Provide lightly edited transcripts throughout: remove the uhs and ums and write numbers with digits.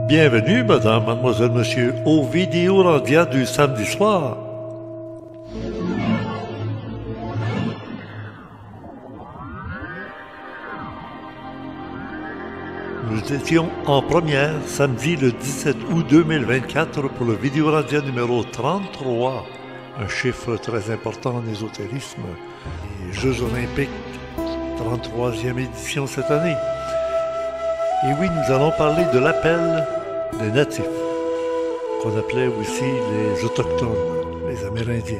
Bienvenue, madame, mademoiselle, monsieur, aux vidéos randières du samedi soir. Nous étions en première samedi le 17 août 2024 pour le vidéo randia numéro 33, un chiffre très important en ésotérisme. Les Jeux olympiques, 33e édition cette année. Et oui, nous allons parler de l'appel des natifs, qu'on appelait aussi les autochtones, les Amérindiens.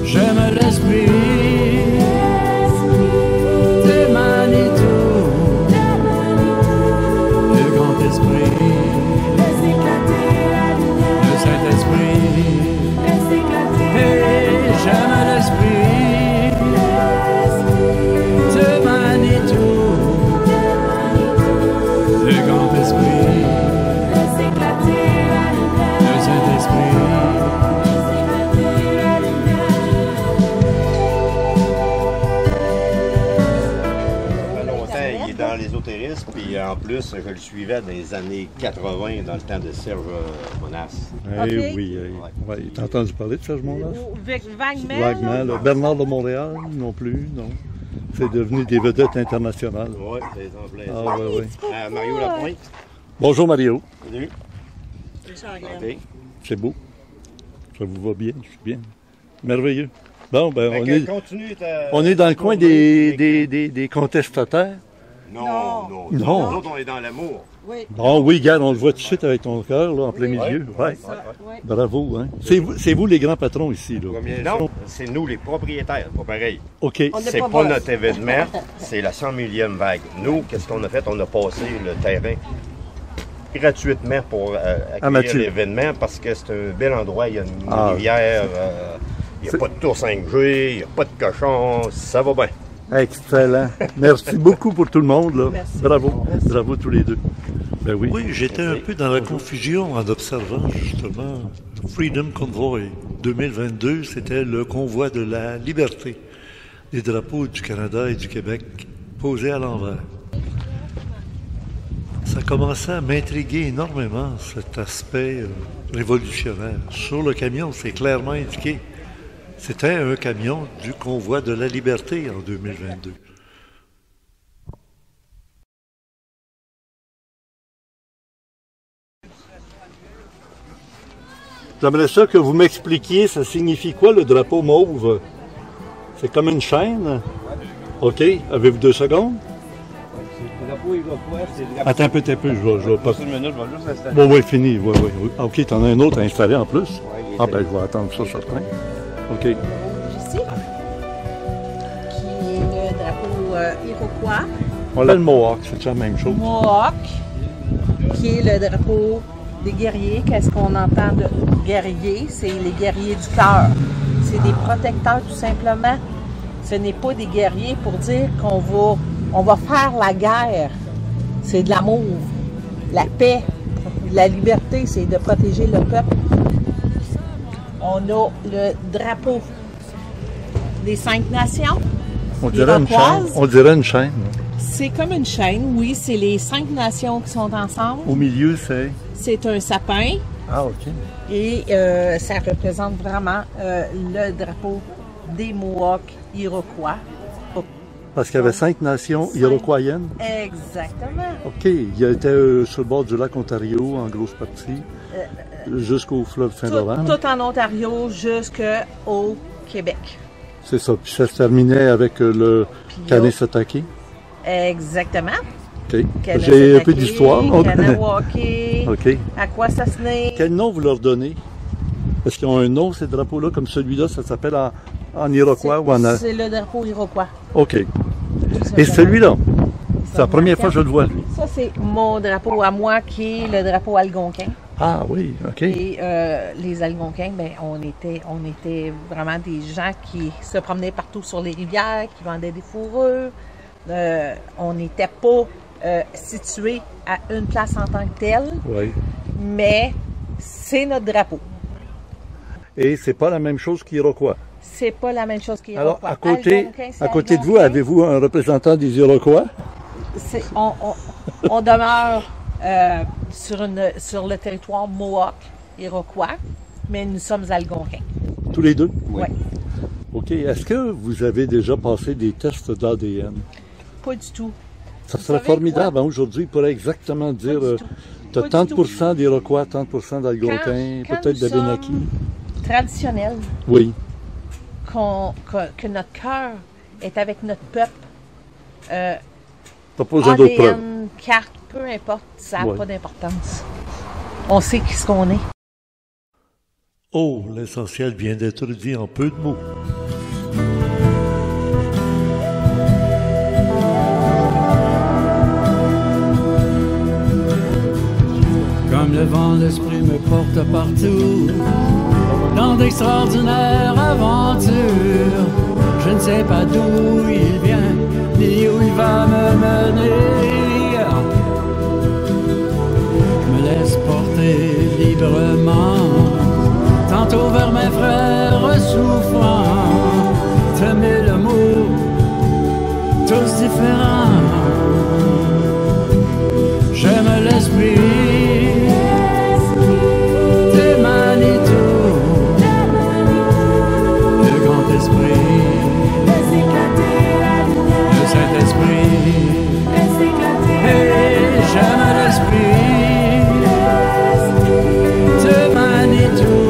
J'aime l'esprit de Manitou, le grand esprit, le Saint-Esprit. Et j'aime l'esprit de Manitou, le grand esprit, le Saint-Esprit. Dans l'ésotérisme, puis en plus, je le suivais dans les années 80, dans le temps de Serge Monas. Eh oui, ouais. T'as entendu parler de Serge Monas? Vaguement. Vaguement, là. Bernard de Montréal, non plus, non. C'est devenu des vedettes internationales. Oui, des exemplaires. Ah oui, oui. Mario Lapointe. Bonjour Mario. Salut. Ok. C'est beau. Ça vous va bien, je suis bien. Merveilleux. Bon, ben on est dans le coin des contestataires. Non. Nous autres, on est dans l'amour. Oui. Bon, oui, regarde, on le voit tout de suite avec ton cœur, là, en plein milieu. Ouais. Oui. Bravo, hein. C'est vous les grands patrons ici, là. Non, c'est nous les propriétaires, pas pareil. OK. C'est pas notre événement, c'est la 100 millième vague. Nous, qu'est-ce qu'on a fait? On a passé le terrain gratuitement pour accueillir l'événement parce que c'est un bel endroit. Il y a une rivière, il n'y a pas de tour 5G, il n'y a pas de cochon, ça va bien. Excellent. Merci beaucoup pour tout le monde, là. Merci. Bravo. Bravo tous les deux. Ben oui. Oui, j'étais un peu dans la confusion en observant justement Freedom Convoy 2022, c'était le convoi de la liberté, les drapeaux du Canada et du Québec posés à l'envers. Ça commençait à m'intriguer énormément, cet aspect révolutionnaire. Sur le camion, c'est clairement indiqué. C'était un camion du convoi de la liberté en 2022. J'aimerais ça que vous m'expliquiez, ça signifie quoi le drapeau mauve? C'est comme une chaîne? OK. Avez-vous 2 secondes? Le drapeau iroquois, c'est le drapeau. Attends un peu, je vais pas... Une minute, je vais juste l'installer. Bon, oui, fini. Oui. OK, t'en as un autre à installer en plus? Oui, Ah, ben, je vais attendre ça, certain. OK. Ici, qui est le drapeau iroquois. On l'a le Mohawk, c'est la même chose. Mohawk, qui est le drapeau des guerriers. Qu'est-ce qu'on entend de guerriers? C'est les guerriers du cœur. C'est des protecteurs, tout simplement. Ce n'est pas des guerriers pour dire on va faire la guerre. C'est de l'amour, la paix, la liberté, c'est de protéger le peuple. On a le drapeau des 5 nations. On dirait une chaîne. On dirait une chaîne. C'est comme une chaîne, oui. C'est les 5 nations qui sont ensemble. Au milieu, c'est... C'est un sapin. Ah, OK. Et ça représente vraiment le drapeau des Mohawks iroquois. Parce qu'il y avait 5 nations iroquoiennes. Exactement. OK. Il était sur le bord du lac Ontario, en grosse partie, jusqu'au fleuve Saint-Laurent. Tout en Ontario jusqu'au Québec. C'est ça. Puis ça se terminait avec le Kanesatake. Exactement. OK. J'ai un peu d'histoire. Kanawake, OK. Akwesasne. Quel nom vous leur donnez? Est-ce qu'ils ont un nom, ces drapeaux-là, comme celui-là, ça s'appelle en iroquois ou en... C'est le drapeau iroquois. OK. Et celui-là, c'est la première fois que je le vois, lui. Ça, c'est mon drapeau à moi, qui est le drapeau algonquin. Ah oui, OK. Et les Algonquins, ben, on était vraiment des gens qui se promenaient partout sur les rivières, qui vendaient des fourrures. On n'était pas situé à une place en tant que telle, Oui. mais c'est notre drapeau. Et c'est pas la même chose qu'Iroquois. C'est pas la même chose Alors, qu'Iroquois. à côté de vous, Algonquin. avez-vous un représentant des Iroquois? On demeure sur le territoire Mohawk iroquois, mais nous sommes algonquins. Tous les deux? Oui. OK. Est-ce que vous avez déjà passé des tests d'ADN? Pas du tout. Ça Vous serait savez formidable. quoi? Hein? Aujourd'hui, il pourrait exactement dire du tout. tu as Pas tant du de % d'Iroquois, tant de % d'Algonquins, Quand peut-être nous d'Abénaki. sommes traditionnels, Oui. que notre cœur est avec notre peuple, Pas besoin d'autres preuves. ADN, carte, peu importe, ça n'a Ouais. pas d'importance. On sait qui ce qu'on est. Oh, l'essentiel vient d'être dit en peu de mots. Comme le vent, l'esprit me porte partout, dans d'extraordinaires aventures. Je ne sais pas d'où il vient, ni où il va me mener. Je me laisse porter librement, tantôt vers mes frères souffrants, t'aimer l'amour, tous différents. J'aime l'esprit de Manitou, le grand esprit, le Saint-Esprit. Et j'aime l'esprit de Manitou,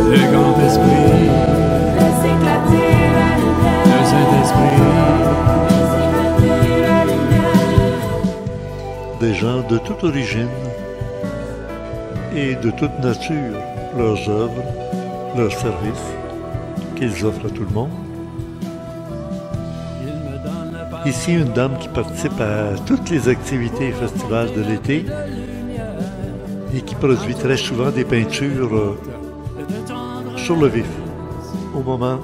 le grand esprit, le Saint-Esprit. Des gens de toute origine et de toute nature, leurs œuvres, leurs services qu'ils offrent à tout le monde. Ici, une dame qui participe à toutes les activités et festivals de l'été et qui produit très souvent des peintures sur le vif, au moment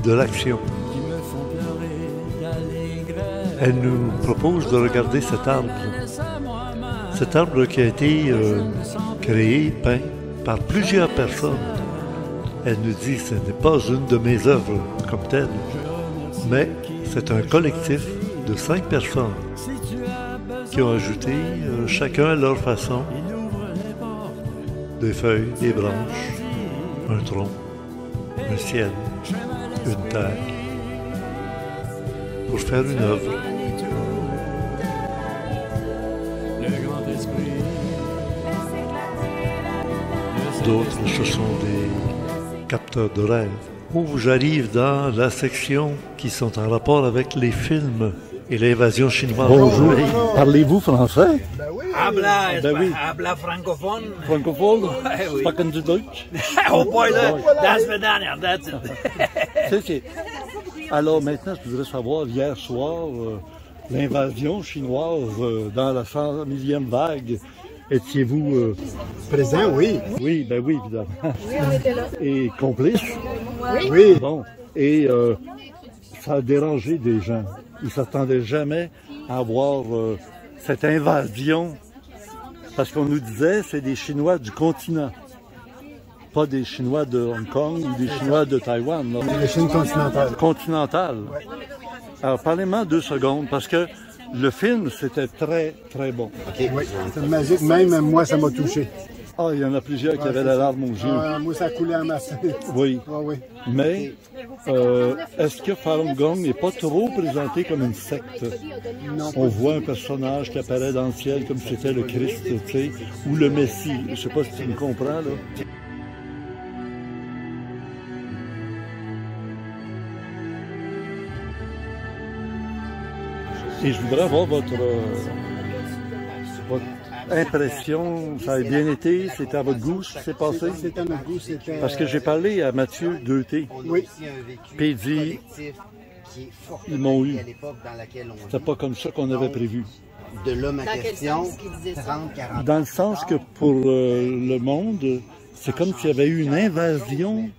de l'action. Elle nous propose de regarder cet arbre. Cet arbre qui a été créé, peint par plusieurs personnes. Elle nous dit que ce n'est pas une de mes œuvres comme telle, mais c'est un collectif de 5 personnes qui ont ajouté, chacun à leur façon, des feuilles, des branches, un tronc, un ciel, une terre, pour faire une œuvre. D'autres, ce sont des capteurs de rêve. Où j'arrive dans la section qui sont en rapport avec les films et l'invasion chinoise. Bonjour. Oui. Parlez-vous français? Habla, Ben oui. habla francophone. Francophone? oui. Sprechen Sie Deutsch? Oh boy, that's Vidania, that's it. Alors maintenant, je voudrais savoir, hier soir, l'invasion chinoise dans la 100e vague, étiez-vous... Présent, oui. Oui, ben oui, évidemment. Oui, on était là. Et complice? Oui. Bon. Et ça a dérangé des gens. Ils ne s'attendaient jamais à voir cette invasion. Parce qu'on nous disait, c'est des Chinois du continent. Pas des Chinois de Hong Kong ou des Chinois de Taïwan. là. La Chine continentale. Continentale. Alors, parlez-moi 2 secondes, parce que le film, c'était très, très bon. Oui, c'est magique. Même moi, ça m'a touché. Ah, il y en a plusieurs qui avaient la larme aux yeux. Moi, ça coulait en masse. Oui. Ah, oui. Mais, est-ce que Falun Gong n'est pas trop présenté comme une secte? Non. On voit un personnage qui apparaît dans le ciel comme si c'était le Christ, tu sais, ou le Messie. Je ne sais pas si tu me comprends, là. Et je voudrais avoir votre impression. Ça a bien été? C'était à votre goût ce qui s'est passé? C'était à notre goût, c'était... Parce que j'ai parlé à Mathieu 2T. Oui. Puis il dit, ils m'ont eu. C'était pas comme ça qu'on avait prévu. De là ma question, 30-40. Dans le sens que pour le monde, c'est comme s'il y avait eu une invasion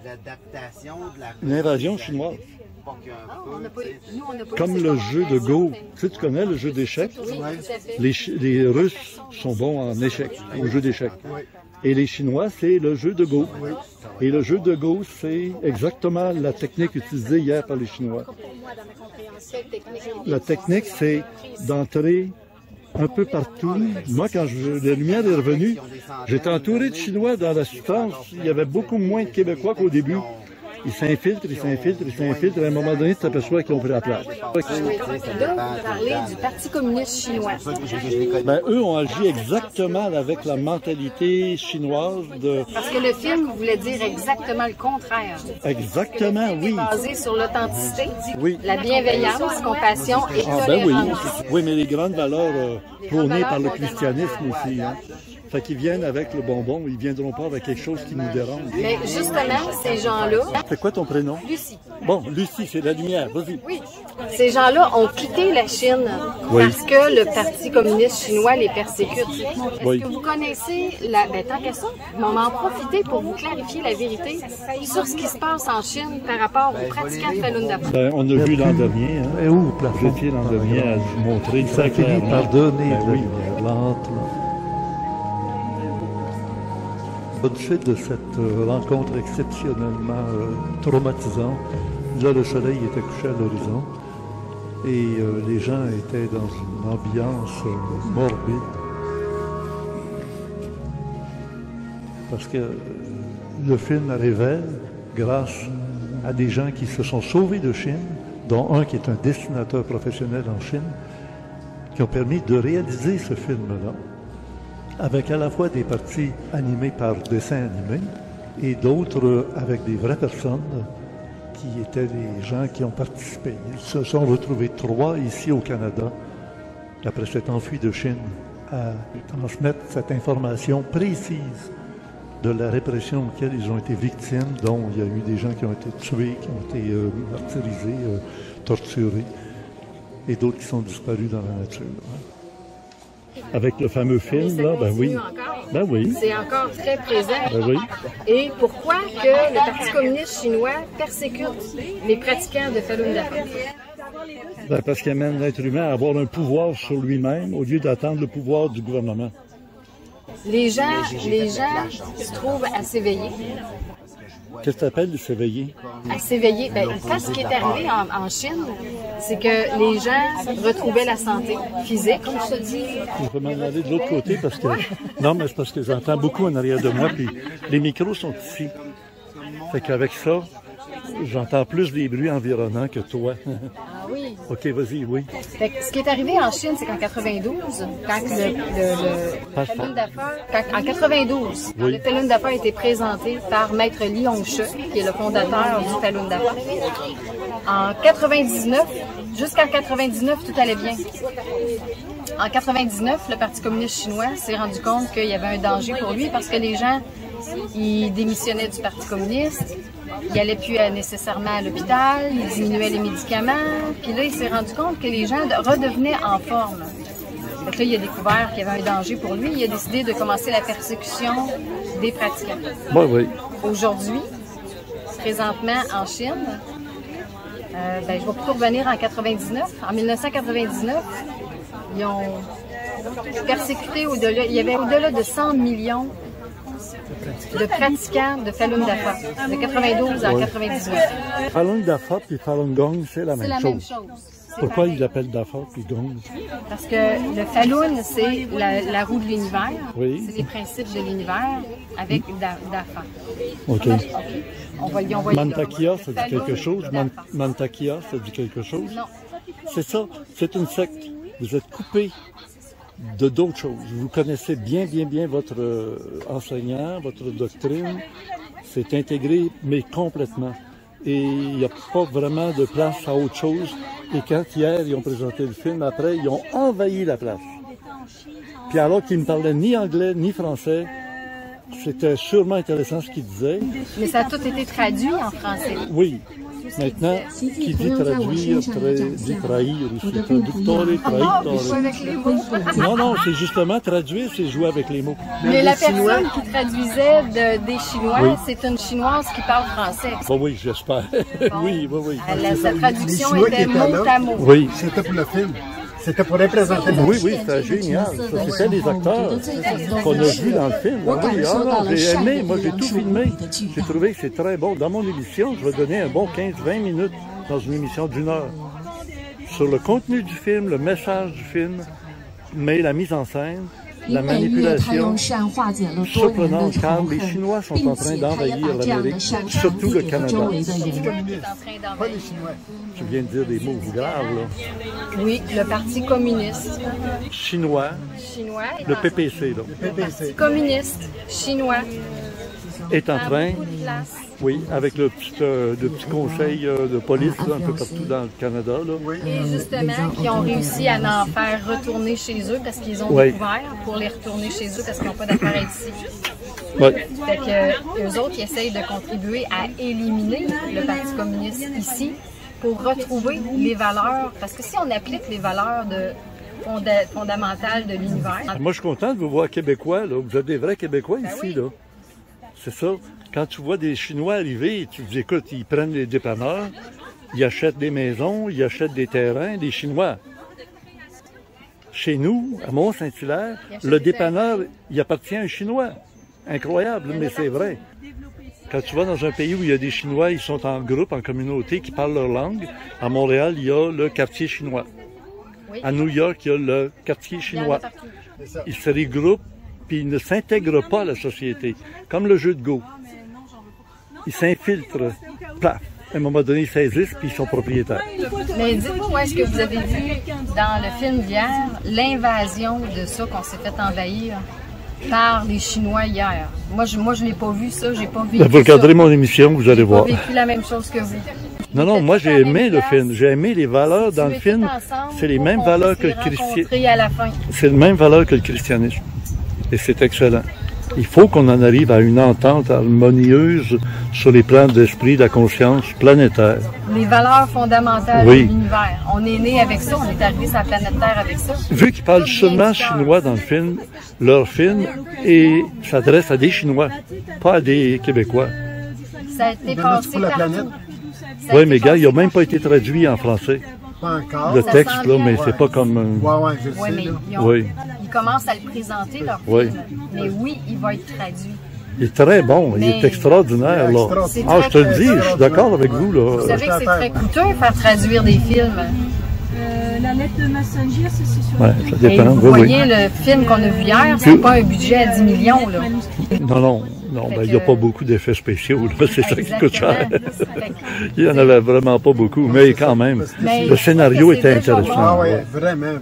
L'adaptation de la chinoise. Comme le jeu de Go. Tu connais le jeu d'échecs? Les Russes sont bons en échecs, au jeu d'échecs. Et les Chinois, c'est le jeu de Go. Et le jeu de Go, c'est exactement la technique utilisée hier par les Chinois. La technique, c'est d'entrer un peu partout. Moi, quand la lumière est revenue, j'étais entouré de Chinois dans la substance. Il y avait beaucoup moins de Québécois qu'au début. Ils s'infiltrent, ils s'infiltrent, ils s'infiltrent. À un moment donné, tu t'aperçois qu'ils ont pris la place. Là, vous parlez du Parti communiste chinois. Ben, eux ont agi exactement avec la mentalité chinoise de... Parce que le film voulait dire exactement le contraire. Exactement, oui. Basé sur l'authenticité, la bienveillance, compassion et tolérance. Ben oui, mais les grandes valeurs prônées par le christianisme aussi, hein. Fait qu'ils viennent avec le bonbon, ils ne viendront pas avec quelque chose qui nous dérange. Mais justement, ces gens-là... C'est quoi ton prénom? Lucie. Bon, Lucie, c'est la lumière, vas-y. Oui. Ces gens-là ont quitté la Chine parce que le Parti communiste chinois les persécute. Est-ce que vous connaissez la... Ben, tant qu'à ça, on va en profiter pour vous clarifier la vérité sur ce qui se passe en Chine par rapport aux pratiquants de Falun Dafa. Ben, on a vu l'an dernier, hein? Et où, vous étiez l'an dernier à vous montrer ça finit par donner de la lumière, lentement. Au suite de cette rencontre exceptionnellement traumatisante, là le soleil était couché à l'horizon et les gens étaient dans une ambiance morbide. Parce que le film révèle, grâce à des gens qui se sont sauvés de Chine, dont un qui est un dessinateur professionnel en Chine, qui ont permis de réaliser ce film-là, avec à la fois des parties animées par dessin animé et d'autres avec des vraies personnes qui étaient des gens qui ont participé. Ils se sont retrouvés 3 ici au Canada, après s'être enfuis de Chine, à transmettre cette information précise de la répression auquel ils ont été victimes, dont il y a eu des gens qui ont été tués, qui ont été martyrisés, torturés, et d'autres qui sont disparus dans la nature. Avec le fameux film, là, ben oui. Ben oui. C'est encore très présent. Ben oui. Et pourquoi que le Parti communiste chinois persécute les pratiquants de Falun Dafa? Ben parce qu'il amène l'être humain à avoir un pouvoir sur lui-même au lieu d'attendre le pouvoir du gouvernement. Les gens se trouvent à s'éveiller. Qu'est-ce que tu appelles s'éveiller? À s'éveiller. Ben, quand ce qui est arrivé en Chine, c'est que les gens retrouvaient la santé physique, comme je te dis. Je vais m'en aller de l'autre côté parce que... Non, mais c'est parce que j'entends beaucoup en arrière de moi, puis les micros sont ici. Fait qu'avec ça, j'entends plus les bruits environnants que toi. Ah oui? OK, vas-y, oui. Fait que ce qui est arrivé en Chine, c'est qu'en 92, quand le Falun Dafa... En 92, le Falun Dafa a été présenté par Maître Li Hongche, qui est le fondateur du Falun Dafa. En 99, jusqu'en 99, tout allait bien. En 99, le Parti communiste chinois s'est rendu compte qu'il y avait un danger pour lui parce que les gens, ils démissionnaient du Parti communiste, ils n'allaient plus nécessairement à l'hôpital, ils diminuaient les médicaments, puis là, il s'est rendu compte que les gens redevenaient en forme. Donc là, il a découvert qu'il y avait un danger pour lui, il a décidé de commencer la persécution des pratiquants. Oui, oui. Aujourd'hui, présentement en Chine, je vais plutôt revenir en 99. En 1999, ils ont persécuté il y avait au-delà de 100 millions de pratiquants de Falun Dafa, de 92 à 99. Falun Dafa et Falun Gong, c'est la même chose. Pourquoi ils l'appellent Dafa puis Gong? Parce que le Falun, c'est la roue de l'univers. Oui. C'est les principes de l'univers avec Dafa. OK. On va y envoyer. Mantakia, ça dit quelque chose? Mantakia, ça dit quelque chose? Non. C'est ça. C'est une secte. Vous êtes coupé de d'autres choses. Vous connaissez bien votre enseignant, votre doctrine. C'est intégré, mais complètement. Et il n'y a pas vraiment de place à autre chose. Et quand hier, ils ont présenté le film, après, ils ont envahi la place. Puis alors qu'ils ne parlaient ni anglais, ni français, c'était sûrement intéressant ce qu'il disait. Mais ça a tout été traduit en français. Oui. Maintenant, qui dit traduire, dit trahir aussi. Traductore, traitore. Avec les mots. Non, non, c'est justement traduire, c'est jouer avec les mots. Mais la personne qui traduisait des Chinois, oui. C'est une Chinoise qui parle français. Bon, oui, j'espère. Oui, oui, oui. Sa traduction était mot à mot. Oui. C'était pour le film. C'était pour représenter le film. Oui, oui, c'était génial. C'était les acteurs qu'on a vus dans le film. Oui, j'ai aimé, moi j'ai tout filmé. J'ai trouvé que c'est très bon. Dans mon émission, je vais donner un bon 15-20 minutes dans une émission d'1 heure. Sur le contenu du film, le message du film, mais la mise en scène, la manipulation, surprenant car les Chinois sont en train d'envahir l'Amérique, surtout le Canada. Tu viens de dire des mots graves, là. Oui, le Parti communiste. Chinois. Le PPC, là. Le Parti communiste chinois. Est en train, oui, avec le petit conseil de police là, un peu partout dans le Canada. Là. Et justement, qui ont réussi à en faire retourner chez eux parce qu'ils ont découvert pour les retourner chez eux parce qu'ils n'ont pas d'affaires ici. Oui. Fait que eux autres, ils essayent de contribuer à éliminer le Parti communiste ici pour retrouver les valeurs. Parce que si on applique les valeurs fondamentales de l'univers... Moi, je suis content de vous voir Québécois. Là. Vous êtes des vrais Québécois ici. Oui. Là. C'est ça. Quand tu vois des Chinois arriver, tu dis, écoute, ils prennent les dépanneurs, ils achètent des maisons, ils achètent des terrains, des Chinois. Chez nous, à Mont-Saint-Hilaire, le dépanneur, il appartient à un Chinois. Incroyable, mais c'est vrai. Quand tu vas dans un pays où il y a des Chinois, ils sont en groupe, en communauté, qui parlent leur langue. À Montréal, il y a le quartier chinois. À New York, il y a le quartier chinois. Ils se regroupent, puis ils ne s'intègrent pas à la société. Comme le jeu de Go. Ils s'infiltrent. Plaf. À un moment donné, ils saisissent, puis ils sont propriétaires. Mais dites-moi, où est-ce que vous avez vu, dans le film d'hier, l'invasion de ça qu'on s'est fait envahir par les Chinois hier? Moi, je ne l'ai pas vu ça, j'ai pas vu. Vous regarderez mon émission, vous allez voir. J'ai pas vécu la même chose que vous. Non, moi j'ai aimé le film. J'ai aimé les valeurs dans le film. C'est les mêmes valeurs que le christianisme. C'est les mêmes valeurs que le christianisme. Et c'est excellent. Il faut qu'on en arrive à une entente harmonieuse sur les plans d'esprit, de la conscience planétaire. Les valeurs fondamentales de l'univers. On est né avec ça, on est arrivé sur la planète Terre avec ça. Vu qu'ils parlent seulement chinois dans le film, leur film s'adresse à des Chinois, pas à des Québécois. Ça a été passé partout. Oui, mais gars, il n'a même pas été traduit en français. Pas encore. Le texte, là, mais c'est pas comme... Ils commencent à le présenter, leur film. Mais oui, il va être traduit. Il est très bon, il est extraordinaire, là. Ah, je te le dis, je suis d'accord avec vous, là. Vous savez que c'est très coûteux faire traduire des films. La lettre de Messenger, c'est sur... Ouais, ça dépend. Vous voyez, le film qu'on a vu hier, c'est pas un budget à 10 millions, là. Non, il n'y a pas beaucoup d'effets spéciaux, là. C'est ça qui coûte cher. Il n'y en avait vraiment pas beaucoup, mais quand même, le scénario était intéressant. Ah oui, vraiment.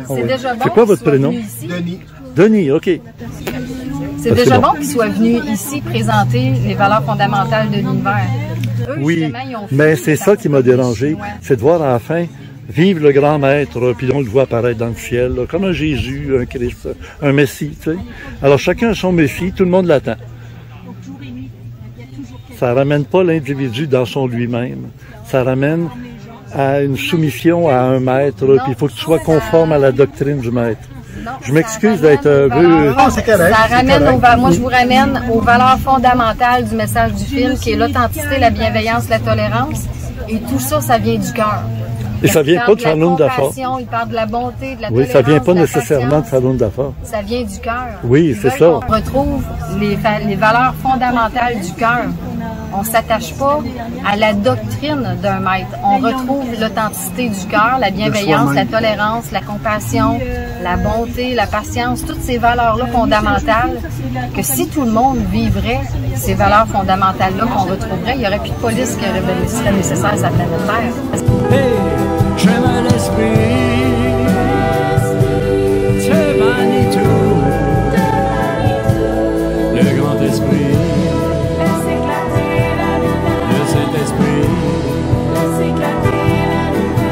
C'est déjà bon. C'est quoi votre prénom? Denis, OK. C'est déjà bon qu'ils soient venus ici présenter les valeurs fondamentales de l'univers. Oui, mais c'est ça qui m'a dérangé, c'est de voir à la fin vive le grand maître, puis on le voit apparaître dans le ciel, là, comme un Jésus, un Christ, un Messie, tu sais. Alors chacun a son Messie, tout le monde l'attend. Ça ramène pas l'individu dans son lui-même. Ça ramène à une soumission à un maître, puis il faut que tu sois conforme à la doctrine du maître. Je m'excuse d'être moi, je vous ramène aux valeurs fondamentales du message du film, qui est l'authenticité, la bienveillance, la tolérance. Et tout ça, ça vient du cœur. Et ça vient pas de Falun Dafa. Il parle de la bonté, de la tolérance. Oui, ça vient pas nécessairement de Falun Dafa. Ça vient du cœur. Oui, c'est ça. On retrouve les valeurs fondamentales du cœur. On ne s'attache pas à la doctrine d'un maître. On retrouve l'authenticité du cœur, la bienveillance, la tolérance, la compassion, la bonté, la patience, toutes ces valeurs-là fondamentales, que si tout le monde vivrait ces valeurs fondamentales-là qu'on retrouverait, il n'y aurait plus de police qui serait nécessaire sur la planète Terre. Hey, j'aime l'esprit, c'est Manitou, le grand esprit.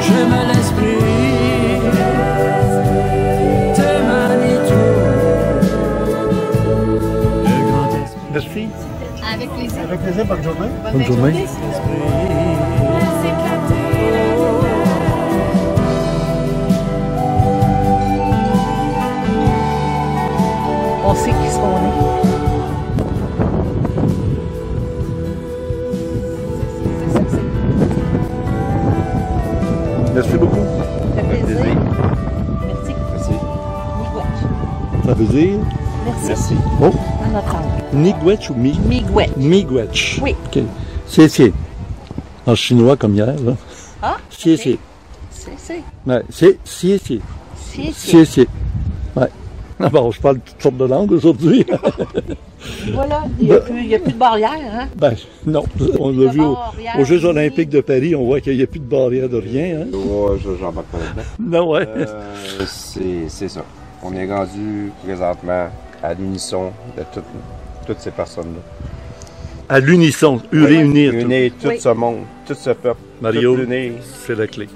J'aime l'esprit de Manitou, le grand esprit. plaisir, bonne journée. Bonne journée. On sait qui sont nés. C'est ça que c'est. Merci beaucoup. Ça fait plaisir. Merci. Merci. Miigwech. Ça veut dire? Merci. Oh, À notre âge. Miigwech ou Miigwech. Miigwech. Oui. OK. C'est. En chinois comme hier, là. Ah? C'est. C'est. Ouais, c'est. C'est. Ouais. Ah bon, je parle toutes sortes de langues aujourd'hui. Voilà, il n'y a plus de barrière, hein? Ben, non. On l'a vu aux Jeux Olympiques de Paris, on voit qu'il n'y a plus de barrière de rien. Hein? Ouais, j'embarque pas là-dedans. Non, ouais. C'est ça. On est rendu présentement à l'unisson de toutes ces personnes-là. À l'unisson, réunir tout ce monde, tout ce peuple. Mario, c'est la clé.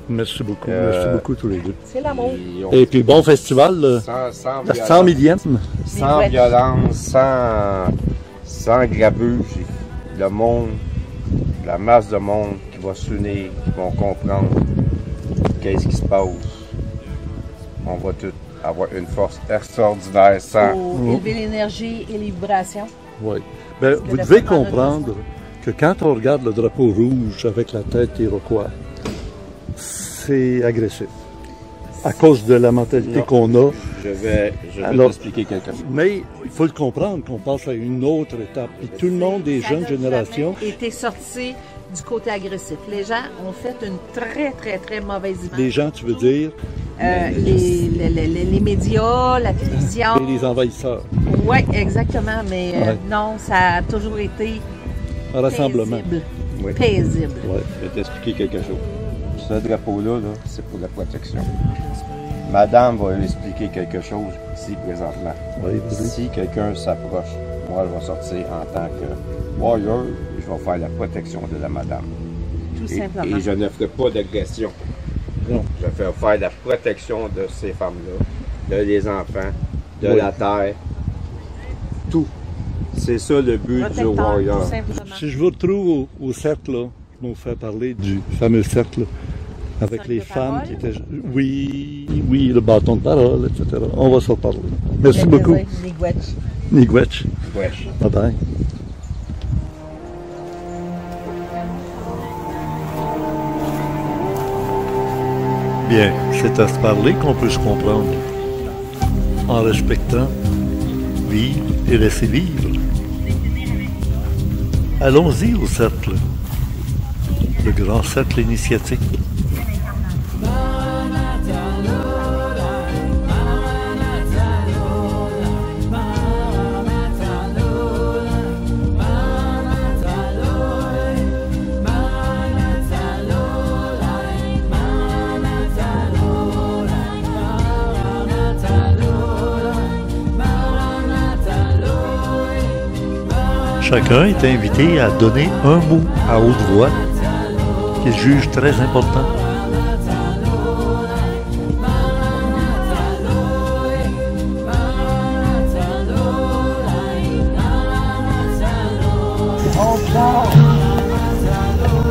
Merci beaucoup tous les deux. C'est l'amour. Et puis bon festival, sans 100 millième. Sans violence, sans grabuge. Le monde, la masse de monde qui va s'unir, qui vont comprendre qu'est-ce qui se passe. On va tous avoir une force extraordinaire sans... Pour élever l'énergie et les vibrations. Oui. Ben, vous devez comprendre que quand on regarde le drapeau rouge avec la tête iroquois, c'est agressif. À cause de la mentalité qu'on a. Je vais t'expliquer quelque chose. Mais il faut le comprendre qu'on passe à une autre étape. Puis tout le monde des jeunes générations était sorti du côté agressif. Les gens ont fait une très mauvaise image. Les gens, tu veux dire? Les médias, la télévision. Et les envahisseurs. Oui, exactement. Mais non, ça a toujours été un rassemblement. Paisible. Oui. Paisible. Ouais. Je vais t'expliquer quelque chose. Ce drapeau-là, c'est pour la protection. Madame va lui expliquer quelque chose ici présentement. Oui, si quelqu'un s'approche, moi je vais sortir en tant que warrior, je vais faire la protection de la madame. Tout simplement. Et je ne ferai pas d'agression. Non. Je vais faire la protection de ces femmes-là, de les enfants, de la terre, tout. C'est ça le but du warrior. Si je vous retrouve au cercle, là, je vais vous faire parler du fameux cercle avec les femmes qui étaient... Oui, le bâton de parole, etc. On va s'en parler. Merci beaucoup. Miigwech. Bye bye. Bien, c'est à se parler qu'on peut se comprendre. En respectant, vivre et laisser vivre. Allons-y au cercle. Le grand cercle initiatique. Chacun est invité à donner un mot à haute voix qu'il juge très important.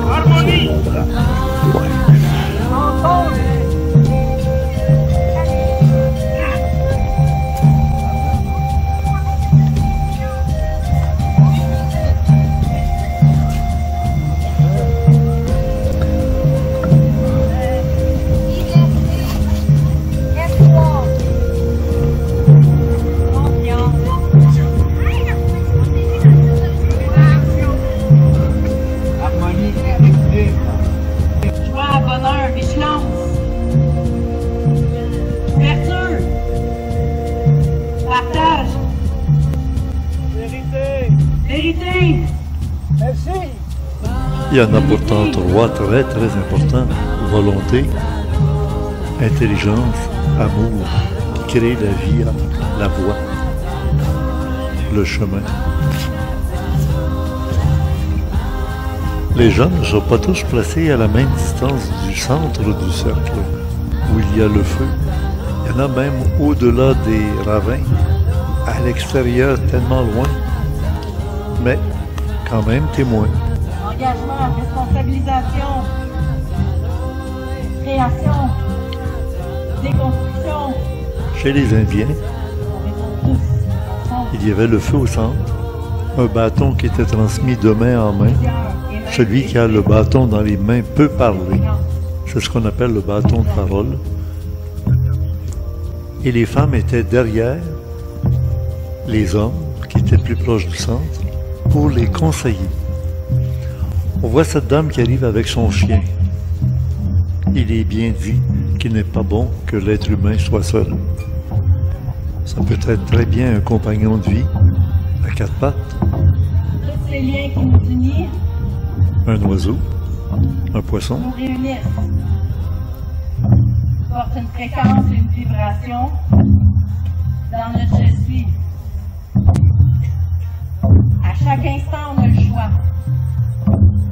Harmonie! Il y en a pourtant trois très importants. Volonté, intelligence, amour, qui créent la vie, la voie, le chemin. Les jeunes ne sont pas tous placés à la même distance du centre du cercle, où il y a le feu. Il y en a même au-delà des ravins, à l'extérieur tellement loin. Mais quand même témoin. Engagement, responsabilisation, création, déconstruction. Chez les Indiens, il y avait le feu au centre, un bâton qui était transmis de main en main. Celui qui a le bâton dans les mains peut parler. C'est ce qu'on appelle le bâton de parole. Et les femmes étaient derrière les hommes qui étaient plus proches du centre pour les conseiller. On voit cette dame qui arrive avec son chien. Il est bien dit qu'il n'est pas bon que l'être humain soit seul. Ça peut être très bien un compagnon de vie à quatre pattes. Tous ces liens qui nous unissent. Un oiseau, un poisson. Nous réunissent. Portent une fréquence et une vibration dans notre je suis. À chaque instant, on a le choix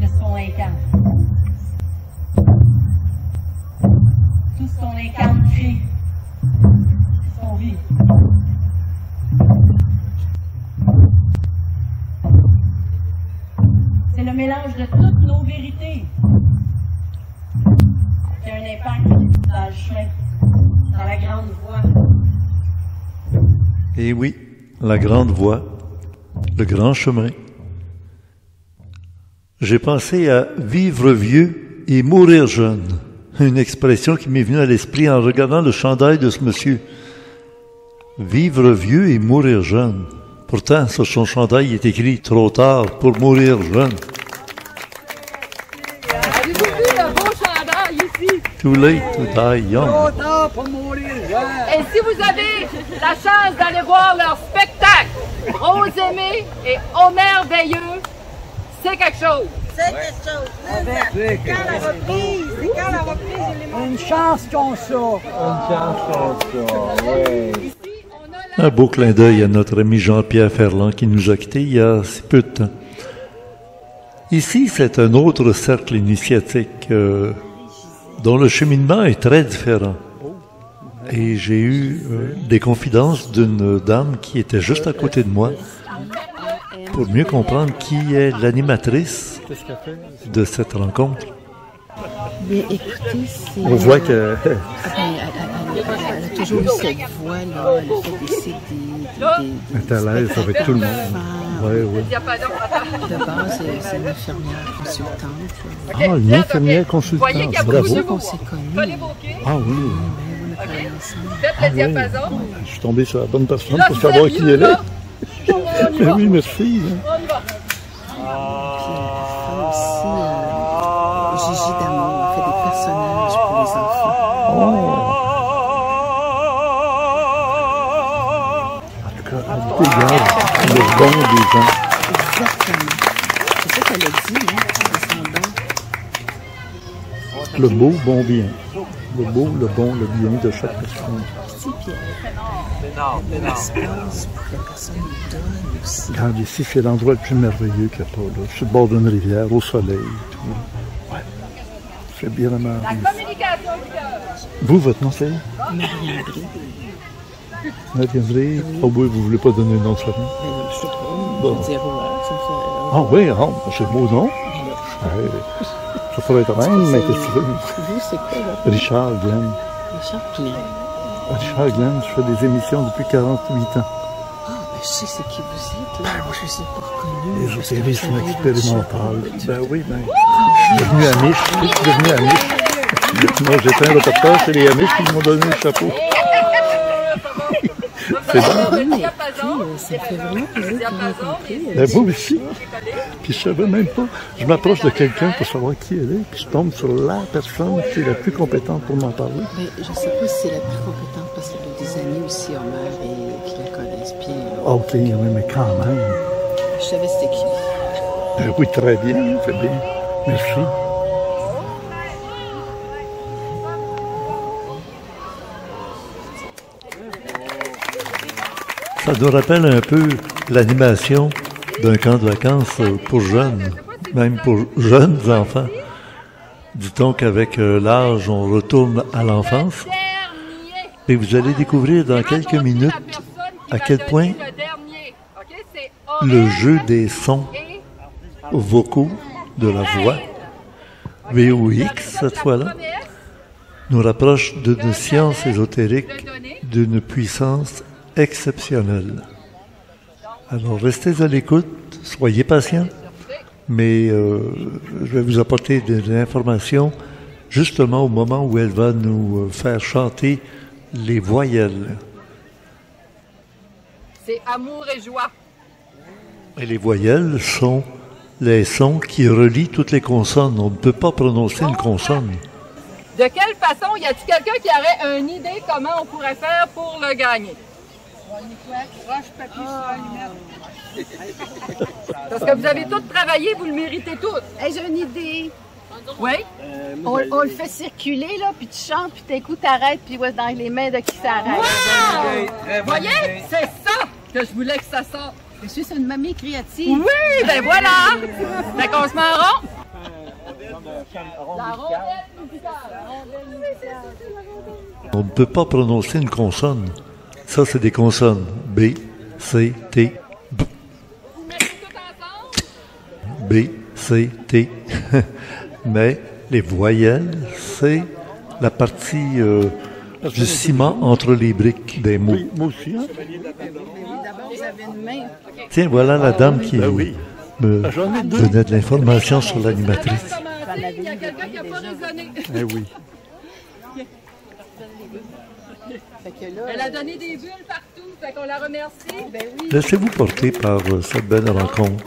de ce qu'on incarne. Tout ce qu'on incarne crée ce qu'on vit. C'est le mélange de toutes nos vérités qui a un impact dans le chemin, dans la grande voie. Et oui, la grande voie, le grand chemin. J'ai pensé à vivre vieux et mourir jeune. Une expression qui m'est venue à l'esprit en regardant le chandail de ce monsieur. Vivre vieux et mourir jeune. Pourtant, sur son chandail est écrit « Trop tard pour mourir jeune ». Avez-vous vu le beau chandail ici? Too late to die young. Trop tard pour mourir jeune. Et si vous avez la chance d'aller voir leur spectacle, Rose Aimée et Homer Veilleux, c'est quelque chose. C'est quelque chose. C'est quand la reprise, Une chance qu'on sort. Une chance qu'on sort, oui. Un beau clin d'œil à notre ami Jean-Pierre Ferland qui nous a quittés il y a si peu de temps. Ici, c'est un autre cercle initiatique dont le cheminement est très différent. Et j'ai eu des confidences d'une dame qui était juste à côté de moi pour mieux comprendre qui est l'animatrice de cette rencontre. Bien, écoutez, c'est... On voit que... elle a toujours eu cette voix-là, elle a fait des CD, elle est à l'aise avec tout le monde. Oui, oui. De base, c'est une infirmière consultante. Ah, une infirmière consultante, bravo. On s'est connus. Ah oui. Faites le diapason. Je suis tombé sur la bonne personne pour savoir qui elle est. Mais oui, merci. Gigi d'amour, on fait des personnages pour les enfants. En tout cas, elle regarde le bon des gens. Exactement. C'est ça qu'elle a dit, hein, le beau, bon bien. Le beau, le bon, le bien de chaque personne. L'espace pour que la personne nous donne aussi. Regarde, ici, c'est l'endroit le plus merveilleux qu'il n'y a pas, là. Sur le bord d'une rivière, au soleil, tout. Ouais. C'est bien aimable. Vous, votre nom, c'est? Marie-André. Marie-André? Oh oui, vous ne voulez pas donner le nom de famille? Je sais pas. Bon. Dire, ça me fait... Ah oui, c'est le beau nom. Ça pourrait être reine, mais qu'est-ce que tu veux? Vous, c'est quoi, là? Richard Glenn. Richard Glenn. Richard Glenn, je fais des émissions depuis 48 ans. Ah, ben je sais c'est qui vous êtes, là. Moi, je ne sais pas reconnu. Les émissions expérimentales. Ben oui, ben. Je suis devenu Amish. Je suis devenu Amish. Moi, j'ai fait un reportage, c'est les Amish qui m'ont donné le chapeau. C'est bon. Ça fait vraiment plaisir de vous rencontrer. Ben moi aussi. Puis je savais même pas. Je m'approche de quelqu'un pour savoir qui elle est, puis je tombe sur la personne qui est la plus compétente pour m'en parler. Ben, je ne sais pas si c'est la plus compétente parce qu'il y a des amis aussi, Homer, et qui la connaissent bien. Ok, oui, mais quand même. Je savais c'était qui. Oui, très bien, très bien. Merci. Ça nous rappelle un peu l'animation d'un camp de vacances pour jeunes, même pour jeunes enfants. Dit-on qu'avec l'âge, on retourne à l'enfance. Et vous allez découvrir dans quelques minutes à quel point le jeu des sons vocaux de la voix, VOX cette fois-là, nous rapproche d'une science ésotérique d'une puissance exceptionnelle. Alors restez à l'écoute, soyez patients, mais je vais vous apporter des informations justement au moment où elle va nous faire chanter les voyelles. C'est amour et joie. Et les voyelles sont les sons qui relient toutes les consonnes. On ne peut pas prononcer une consonne. De quelle façon, y a-t-il quelqu'un qui aurait une idée comment on pourrait faire pour le gagner? Roche, papier, sur Parce que vous avez tous travaillé, vous le méritez tous. Hey, j'ai une idée. Oui? On le fait circuler, là, puis tu chantes, puis d'un coup, t'arrêtes, puis ouais, dans les mains de qui s'arrête. Wow! Vous voyez? C'est ça que je voulais que ça sorte. Je suis une mamie créative. Oui, ben voilà! Fait qu'on se met en rond. La rondelle musicale. On ne peut pas prononcer une consonne. Ça, c'est des consonnes. B, C, T, B. B, C, T. Mais les voyelles, c'est la partie du ciment entre les briques des mots. Oui, moi aussi. Hein? D'abord, vous avez une main. Tiens, voilà la dame qui me donnait de l'information sur l'animatrice. Il y a quelqu'un qui n'a pas raisonné. Eh oui. Elle a donné des bulles partout, fait qu'on la remercie. Ben oui. Laissez-vous porter par cette belle rencontre,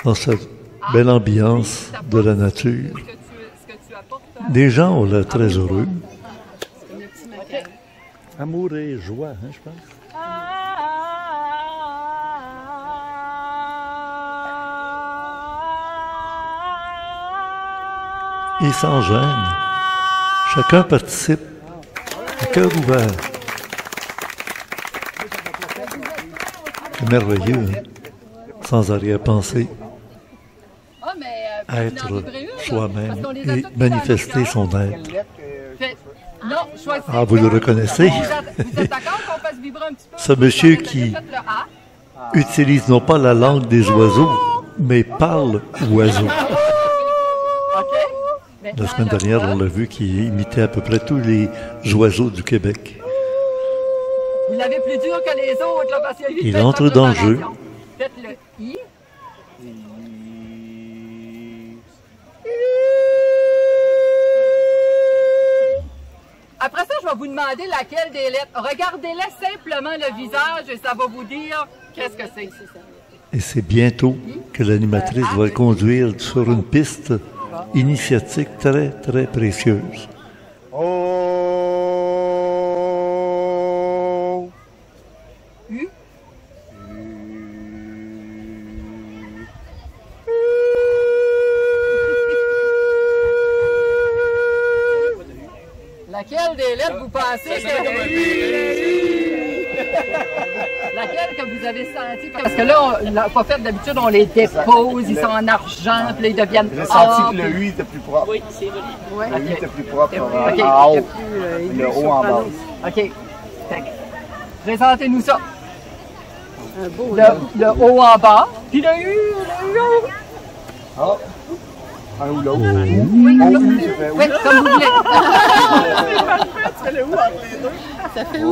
dans cette belle ambiance de la nature. Les gens ont l'air très heureux. Amour et joie, hein, je pense. Et sans gêne, chacun participe, à cœur ouvert. C'est merveilleux, hein? Sans arrière-pensée. Être soi-même et manifester son être. Ah, vous le reconnaissez? Vous êtes d'accord qu'on fasse vibrer un petit peu? Ce monsieur qui utilise non pas la langue des oiseaux, mais parle oiseau. La semaine dernière, on l'a vu qui imitait à peu près tous les oiseaux du Québec. Vous l'avez plus dur que les autres, là, parce qu'il y a 8 Il entre dans le jeu. Faites le I. Après ça, je vais vous demander laquelle des lettres. Regardez-les simplement le visage et ça va vous dire qu'est-ce que c'est. Et c'est bientôt que l'animatrice va conduire sur une piste initiatique très, très précieuse. Oh. U. Laquelle des lettres vous pensez que... Laquelle que vous avez senti? Parce que là, on l'a pas fait d'habitude, on les dépose, ils sont en argent, puis là, ils deviennent J'ai senti que le U était plus propre. Oui, c'est vrai. Ouais. Le U était plus propre Okay. en haut. Le haut en bas. OK. Présentez-nous ça. Le haut en bas, puis le U, Ah. Un ou l'autre. Oui, comme vous voulez. C'est le où entre les deux? Ça fait où?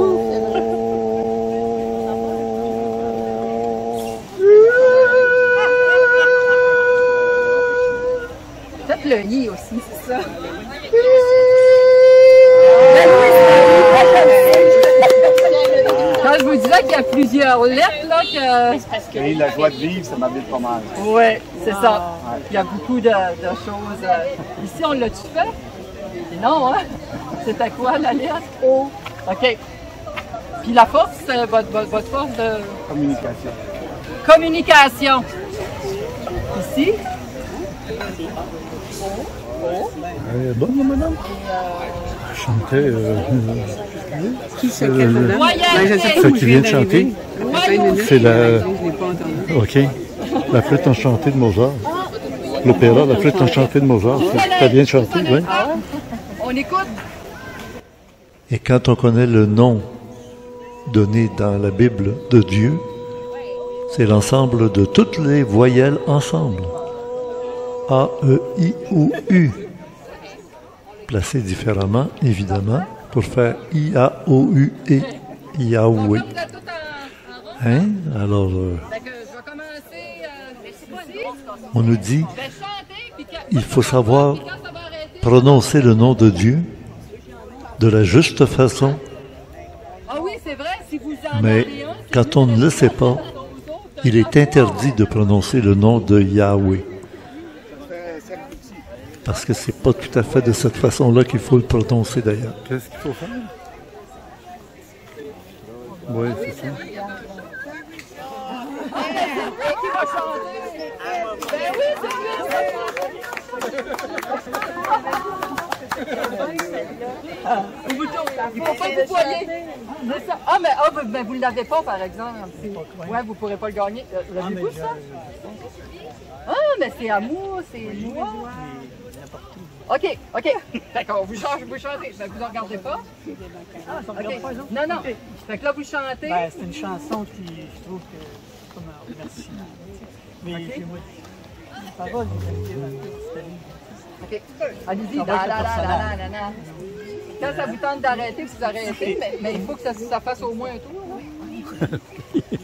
Faites le I aussi, c'est ça. Quand je vous disais qu'il y a plusieurs lettres, là, que... Et la joie de vivre, ça m'habite pas mal. Oui, c'est ça. Il y a beaucoup de choses. Ici, on l'a-tu fait? Non, hein? C'était quoi la lettre? O. OK. Puis la force, c'est votre force de... Communication. Communication. Ici. Elle est bonne, madame? Chanter... Qui c'est quelle madame? Celle qui vient de chanter? C'est la... OK. La flûte enchantée de Mozart. L'opéra, la flûte enchantée de Mozart. Ça vient de chanter, oui. On écoute. Et quand on connaît le nom donné dans la Bible de Dieu, c'est l'ensemble de toutes les voyelles ensemble. A-E-I-O-U. Placé différemment, évidemment, pour faire I-A-O-U-E, Yahweh. Hein? Alors, on nous dit, il faut savoir prononcer le nom de Dieu de la juste façon. Mais quand on ne le sait pas, il est interdit de prononcer le nom de Yahweh. Parce que c'est pas tout à fait de cette façon-là qu'il faut le prononcer d'ailleurs. Qu'est-ce qu'il faut faire? Oui, c'est ça. Il ne faut pas que vous voyez. Ah, mais vous ne l'avez pas, par exemple. Ouais, vous ne pourrez pas le gagner. L'avez-vous, ça? Ah, mais c'est amour, c'est joie. OK. D'accord, vous chantez. Mais vous ne regardez pas? Ah, ça regarde pas, non? Non. Fait que là, vous chantez. Ben, c'est une chanson qui, je trouve que, comme un remerciement. Mais moi, les paroles, OK. Allez-y. Quand ça vous tente d'arrêter, vous arrêtez, mais il faut que ça fasse au moins un tour.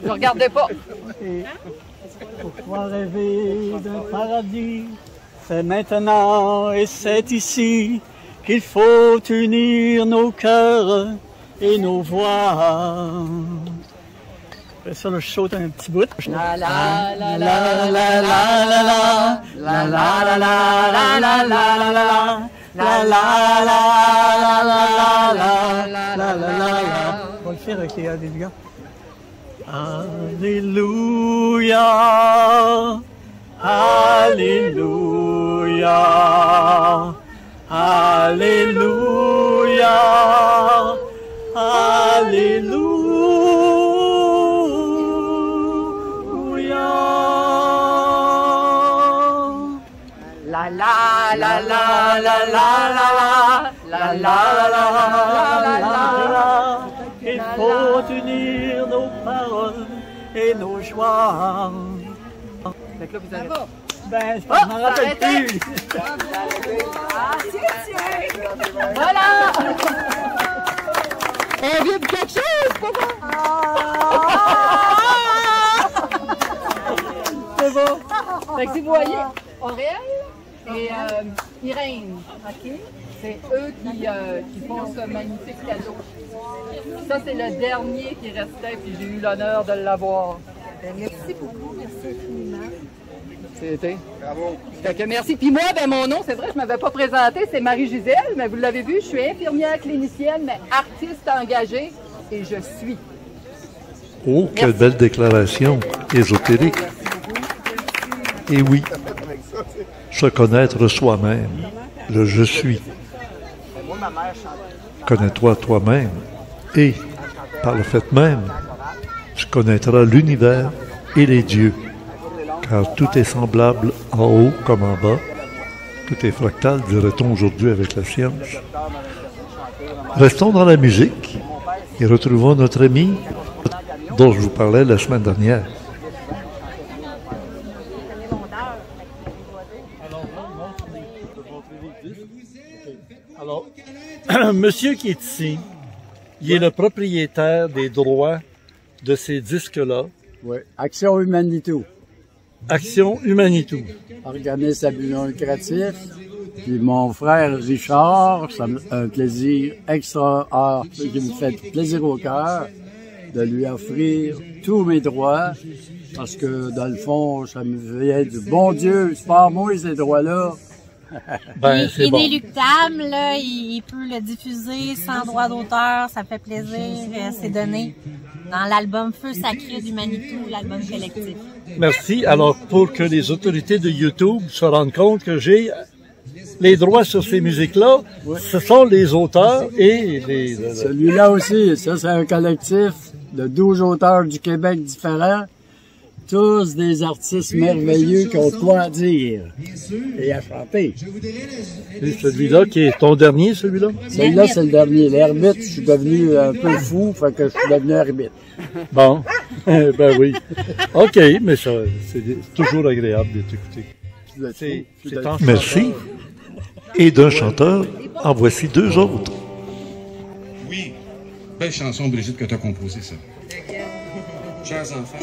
Ne regardez pas. Pourquoi rêver d'un paradis? C'est maintenant et c'est ici qu'il faut unir nos cœurs et nos voix. Après ça, là, je saute un petit bout. La la la la la la la la la la la la la la la la la la la. On va le faire avec les Alléluia. Alléluia, Alléluia, Alléluia, Alléluia. La la la la la la la la la la. Il faut unir nos paroles et nos joies. Fait que là, vous avez... Ben, je m'en rappelle plus. Ah, tiens! Voilà! On vient de quelque chose, papa! C'est bon. Fait que si vous voyez, Aurel et Irène, OK? C'est eux qui font ce magnifique cadeau. Ça, c'est le dernier qui restait, puis j'ai eu l'honneur de l'avoir. Merci beaucoup, merci infiniment. C'était. Bravo. Fait que merci. Puis moi, ben mon nom, c'est vrai, je ne m'avais pas présenté, c'est Marie-Gisèle, mais vous l'avez vu, je suis infirmière clinicienne, mais artiste engagée, et je suis. Oh, quelle belle déclaration ésotérique. Et oui, se connaître soi-même, le je suis. Connais-toi toi-même, et par le fait même, tu connaîtras l'univers et les dieux. Car tout est semblable en haut comme en bas. Tout est fractal, dirait-on aujourd'hui avec la science. Restons dans la musique et retrouvons notre ami dont je vous parlais la semaine dernière. Alors, monsieur qui est ici, il est le propriétaire des droits de ces disques-là. Oui, Action Humanitou. Action Humanitou. Organisme à but non lucratif. Puis mon frère Richard, ça me un plaisir extra, qui me fait plaisir au cœur de lui offrir tous mes droits, parce que dans le fond, ça me vient du bon Dieu, c'est pas moi ces droits-là. Ben, c'est bon. Inéluctable, là, il peut le diffuser sans droit d'auteur, ça fait plaisir, c'est donné dans l'album Feu sacré du Manitou, l'album collectif. Merci. Alors, pour que les autorités de YouTube se rendent compte que j'ai les droits sur ces musiques-là, oui. Ce sont les auteurs et les... Celui-là aussi, ça c'est un collectif de 12 auteurs du Québec différents, tous des artistes merveilleux qui ont quoi à dire et à chanter. Et celui-là qui est ton dernier, celui-là? Celui-là, c'est le dernier. L'ermite, je suis devenu un peu fou, fait que je suis devenu ermite. Bon, ben oui. OK, mais ça, c'est toujours agréable de t'écouter. C'est Merci. Et d'un chanteur, en voici deux autres. Oui, belle chanson, Brigitte, que tu as composée, ça. Chers enfants.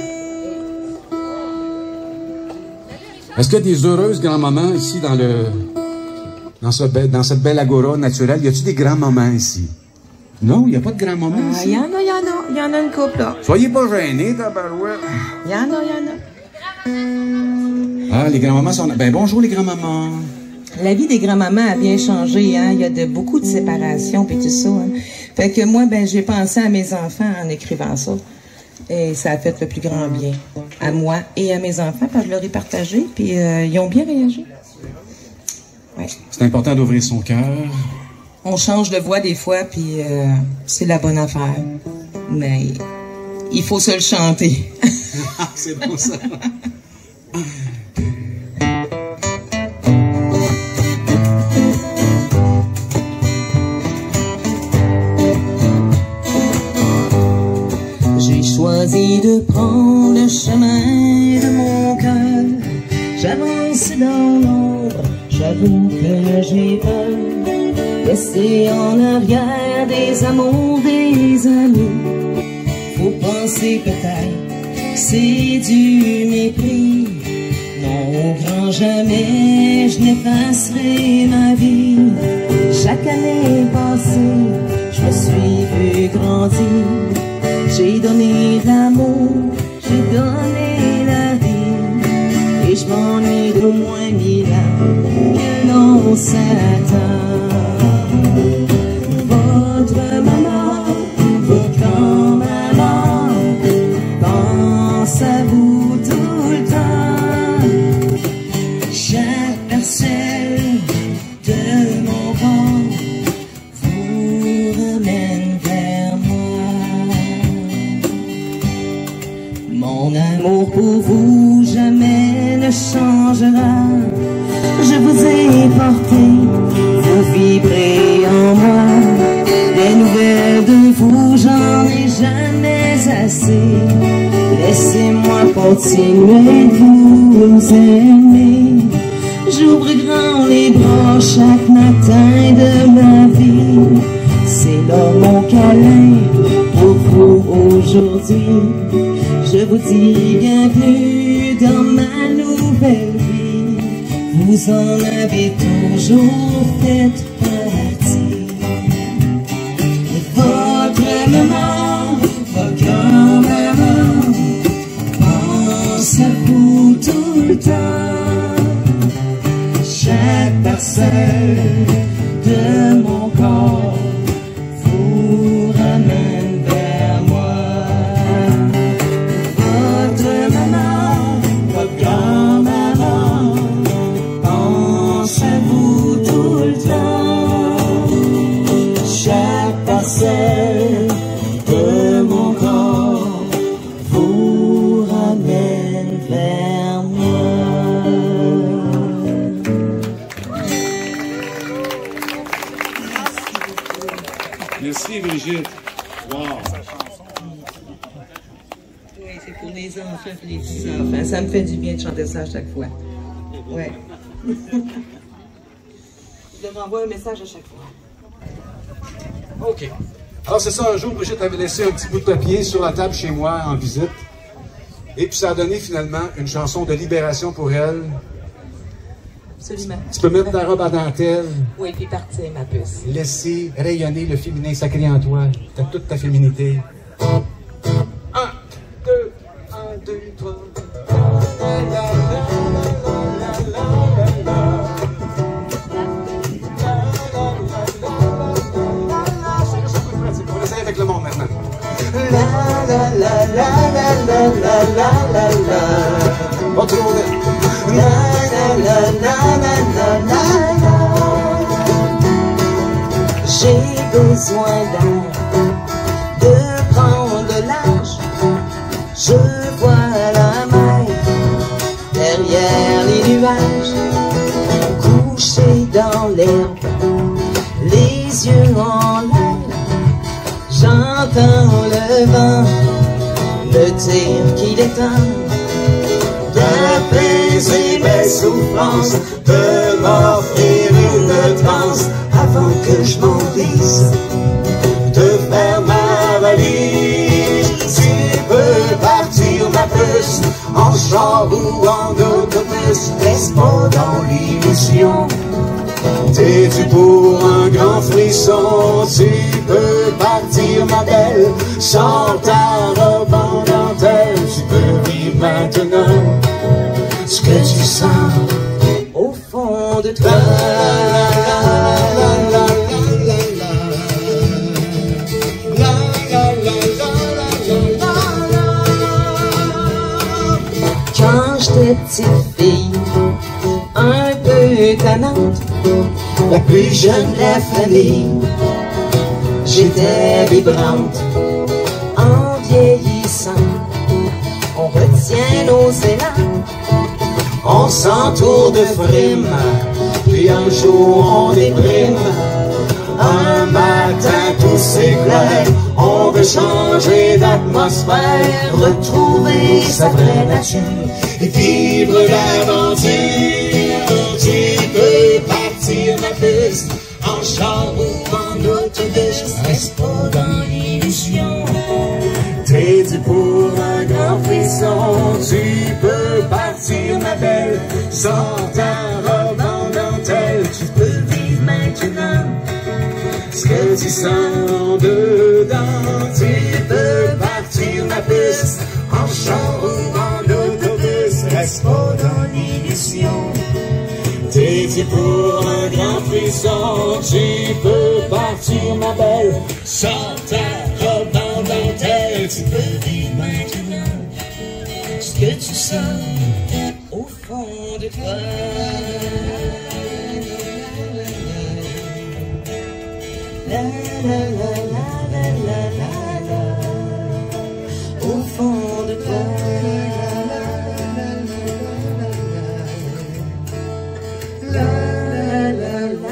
Est-ce qu'il y a des heureuses grands-mamans ici dans cette belle agora naturelle? Y a-t-il des grands-mamans ici? Non, il n'y a pas de grands-mamans ici? Il y en a. Il y en a une couple, là. Soyez pas gênés, tabarouette. Il y en a. Ah, les grands-mamans sont... Ben, bonjour, les grands-mamans. La vie des grands-mamans a bien changé, hein. Il y a beaucoup de séparations puis tout ça, hein. Fait que moi, ben, j'ai pensé à mes enfants en écrivant ça. Et ça a fait le plus grand bien à moi et à mes enfants, parce que je leur ai partagé, puis ils ont bien réagi. Ouais. C'est important d'ouvrir son cœur. On change de voix des fois, puis c'est la bonne affaire. Mais il faut se le chanter. C'est bon ça. J'ai choisi de prendre le chemin de mon cœur. J'avance dans l'ombre, j'avoue que j'ai peur. Laisser en arrière des amours, des amis. Faut penser peut-être, c'est du mépris. Non, au grand jamais, je n'effacerai ma vie. Chaque année passée, je me suis vu grandir. J'ai donné l'amour, j'ai donné la vie. Et je m'ennuie d'au moins 1000 ans que l'on s'attend. Votre maman, votre grand-maman pense à vous tout le temps. Chaque parcelle de mon corps vous ramène vers moi. Mon amour pour vous jamais ne changera. Je vous ai porté, vous vibrez en moi. Des nouvelles de vous, j'en ai jamais assez. Laissez-moi continuer de vous aimer. J'ouvre grand les bras chaque matin de ma vie. C'est là mon câlin pour vous aujourd'hui. Je vous dis bienvenue dans ma nouvelle vie. Vous en avez toujours fait partie. Votre maman, votre grand-maman pense à vous tout le temps. Chaque parcelle de mon corps vous ramène vers moi. Votre maman, votre grand-maman pense à vous tout le temps. Chaque parcelle de mon corps vous ramène vers moi. Merci Brigitte. Wow. Oui, c'est pour les enfants et les petits-enfants. Ça me fait du bien de chanter ça à chaque fois. Ouais. Je leur envoie un message à chaque fois. OK. Alors, c'est ça, un jour, Brigitte avait laissé un petit bout de papier sur la table chez moi en visite. Et puis, ça a donné finalement une chanson de libération pour elle. Absolument. Tu peux mettre ta robe à dentelle. Oui, puis partir, ma puce. Laisser rayonner le féminin sacré en toi. T'as toute ta féminité. 1, 2, 1, 2, 3. Avec le monde maintenant. Pas trop de... J'ai besoin d'air, de prendre de l'âge. Je vois la mer derrière les nuages, couché dans l'herbe, les yeux en l'air. J'entends le vent me dire qu'il est temps de paix. baiser mes souffrances, de m'offrir une transe avant que je m'enlise, de faire ma valise. Tu peux partir ma puce, en char ou en autobus, reste pas dans l'illusion. T'es dû pour un grand frisson, tu peux partir ma belle, sans ta robe en dentelle, tu peux vivre maintenant ce que tu sens au fond de toi. Quand j'étais petite fille, un peu tannante, la plus jeune de la famille, j'étais vibrante. En vieillissant, on retient nos élans, on s'entoure de frimes, puis un jour on déprime. Un matin tout s'éclaire, on veut changer d'atmosphère, retrouver sa vraie nature et vivre l'aventure. Tu peux partir ma puce, en char ou en autobus, reste pas dans l'illusion. T'es dû pour un grand frisson, tu peux partir ma belle, sans ta robe en dentelle, tu peux vivre maintenant ce que tu sens dedans. Tu peux partir ma puce, en char ou en autobus, reste pas dans l'illusion. T'es dû pour un grand frisson, tu peux partir ma belle, sans ta robe en dentelle, tu peux vivre maintenant ce que tu sens au fond de toi. La la la la la la la, au fond de toi. La la la la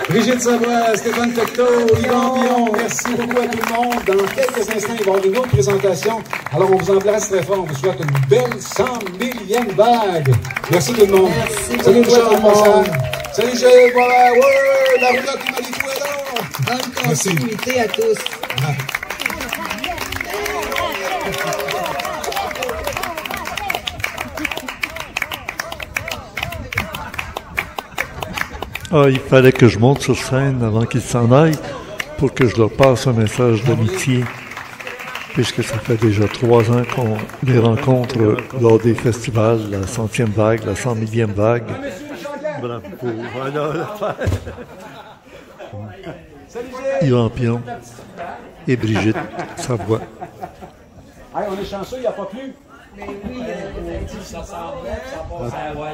Brigitte Savoie, Stéphane Tecteau, Yvan Pion, merci beaucoup à tout le monde. Dans quelques instants, il va y avoir une autre présentation. Alors, on vous embrasse très fort. On vous souhaite une belle 100 millième vague. Merci tout le monde. Merci. Salut Richard Montand. Salut Gilles. Voilà. Ouais, la roulotte du Manitou est là. Bonne continuité à tous. Ah, il fallait que je monte sur scène avant qu'ils s'en aillent pour que je leur passe un message d'amitié, puisque ça fait déjà 3 ans qu'on les rencontre lors des festivals, la 100e vague, la 100 millième vague. Bravo. Voilà. Yvan Pion et Brigitte Savoie. Hey, on est chanceux, il n'y a pas plu. Mais oui, ça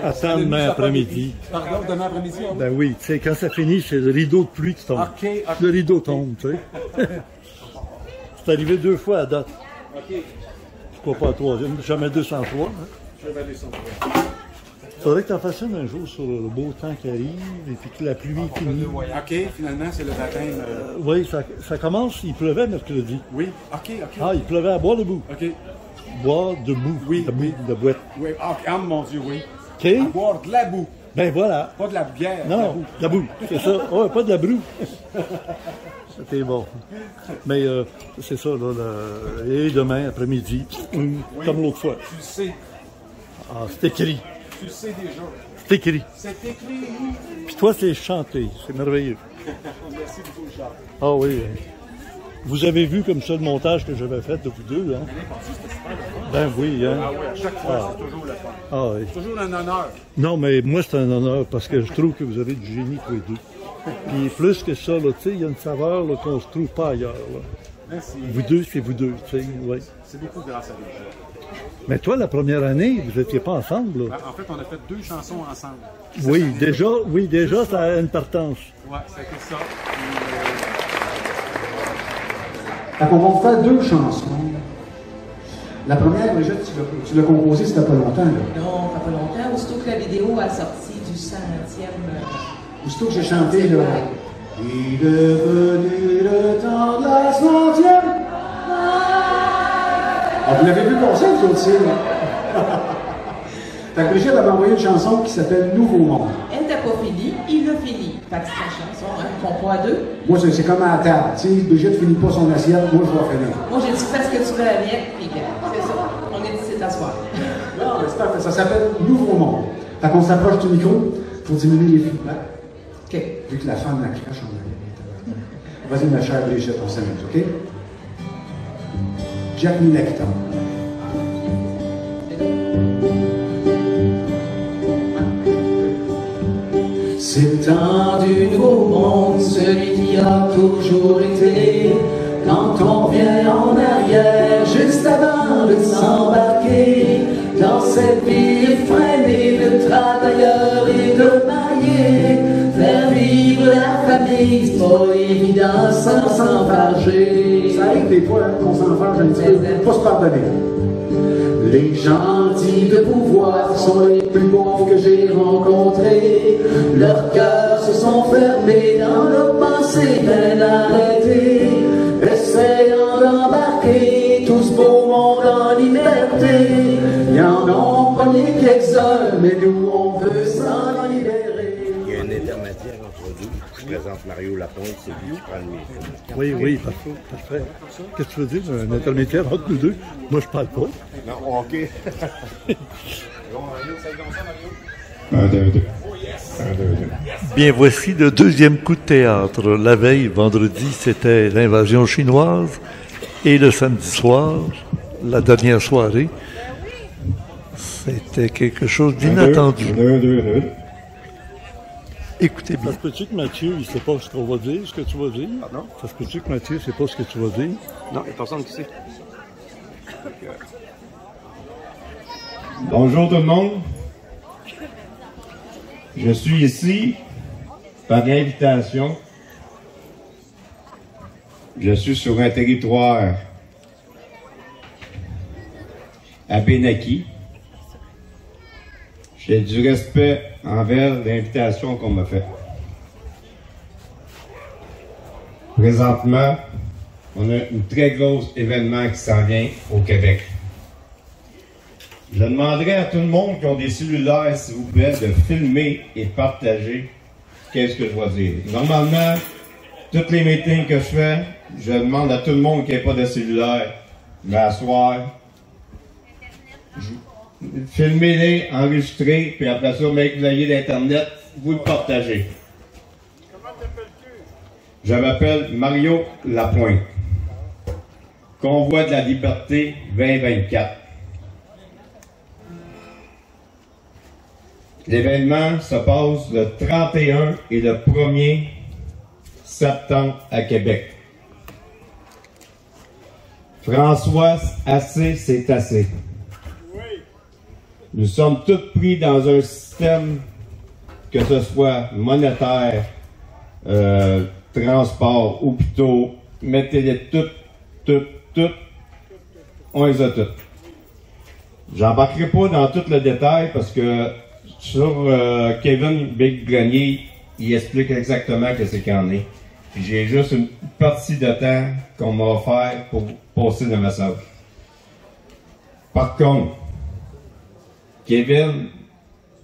Attends demain après-midi. Pardon, demain après-midi? Ben oui, tu sais, quand ça finit, c'est le rideau de pluie qui tombe. Okay. Le rideau tombe, tu sais. C'est arrivé 2 fois à date. OK. Pourquoi pas la 3e? Jamais 203. Hein? Jamais 203. Faudrait que tu en fasses une un jour sur le beau temps qui arrive et puis que la pluie finit. OK, finalement, c'est le baptême. Oui, ça commence, il pleuvait mercredi. Oui, OK. Ah, il pleuvait à boire debout. OK. Boire debout. Oui. De boîte. Oui, ah, mon Dieu, oui. OK. À boire de la boue. Ben voilà. Pas de la bière. Non, de la boue. C'est ça. Ouais, pas de la broue. C'était bon. Mais c'est ça, là. Et demain, après-midi, comme l'autre fois. Tu le sais. Ah, c'est écrit. Tu le sais déjà. C'est écrit. C'est écrit. Puis toi, c'est chanté. C'est merveilleux. Merci beaucoup, Charles. Ah oui. Vous avez vu comme ça le montage que j'avais fait de vous deux, hein? Ben oui, hein? Ah oui, à chaque fois, c'est toujours le fun. Ah oui. C'est toujours un honneur. Non, mais moi, c'est un honneur parce que je trouve que vous avez du génie tous les deux. Puis plus que ça, tu sais, il y a une saveur qu'on ne se trouve pas ailleurs. Là. Merci. Vous deux, c'est vous deux, tu sais, oui. C'est beaucoup grâce à vous. Mais toi, la première année, vous n'étiez pas ensemble, là. En fait, on a fait 2 chansons ensemble. Oui, déjà, ça a une partance. Oui, c'était ça. On va faire 2 chansons. La première, Brigitte, tu l'as composée, c'était pas longtemps, là. Non, ça fait pas longtemps. Aussitôt que la vidéo a sorti du 100e. Aussitôt que j'ai chanté, là, Il est venu le temps de la 60e. Ah, vous l'avez vu passer, vous aussi, là? Fait que Brigitte avait envoyé une chanson qui s'appelle Nouveau Monde. Elle n'a pas fini, il l'a fini. Fait que c'est une chanson, hein, qu'on prend à deux. Moi, c'est comme à la table. Si Brigitte finit pas son assiette, moi, je vais finir. Moi, j'ai dit, fais ce que tu veux avec, puis c'est ça. On est ici t'asseoir. Non, mais c'est parfait. Ça s'appelle Nouveau Monde. Fait qu'on s'approche du micro pour diminuer les feedbacks. OK. Vu que la femme la crache en arrière. Vas-y, ma chère Brigitte, on s'amuse, OK? Jack Lecton. C'est le temps du nouveau monde, celui qui a toujours été. Quand on revient en arrière, juste avant de s'embarquer dans cette vie effrénée de travailleurs et de mariés, faire vivre la famille, c'est pas évident sans s'enfarger. Ça arrive des fois qu'on s'enfarge un petit peu, pas se pardonner. Les gentils de pouvoir sont les plus pauvres que j'ai rencontrés. Leurs cœurs se sont fermés dans leurs pensées bien arrêtées, essayant d'embarquer tout ce beau monde en liberté. Il y en a pogné quelques-uns, mais nous on veut s'en libérer. Il y a un intermédiaire entre deux. Je présente Mario Lapointe, c'est lui qui prend le micro. Oui, oui, parfait. Qu'est-ce que tu veux dire, un intermédiaire entre nous deux? Moi, je parle pas. Non, OK. 1, 2, 2. Bien, voici le deuxième coup de théâtre. La veille, vendredi, c'était l'invasion chinoise. Et le samedi soir, la dernière soirée, c'était quelque chose d'inattendu. 1, 2, 2. Écoutez bien. Ça se peut-tu que Mathieu, il ne sait pas ce qu'on va dire, ce que tu vas dire? Pardon? Ça se peut-tu que Mathieu ne sait pas ce que tu vas dire? Non, il n'y a personne qui sait. Bonjour tout le monde. Je suis ici par invitation. Je suis sur un territoire à Benaki. J'ai du respect envers l'invitation qu'on m'a faite. Présentement, on a un très gros événement qui s'en vient au Québec. Je demanderai à tout le monde qui ont des cellulaires, s'il vous plaît, de filmer et partager qu'est-ce que je vais dire. Normalement, tous les meetings que je fais, je demande à tout le monde qui n'a pas de cellulaire, mais à soir, filmez-les, enregistrez, puis après ça, mec, vous ayez d'Internet, vous le partagez. Je m'appelle Mario Lapointe. Convoi de la liberté 2024. L'événement se passe le 31 et le 1er septembre à Québec. François, assez, c'est assez. Nous sommes tous pris dans un système, que ce soit monétaire, transport, hôpitaux, mettez-les toutes, on les a toutes. J'embarquerai pas dans tout le détail parce que sur Kevin Big Grenier, il explique exactement ce qu'il en est. Puis j'ai juste une partie de temps qu'on m'a offert pour passer le message. Par contre, Kevin,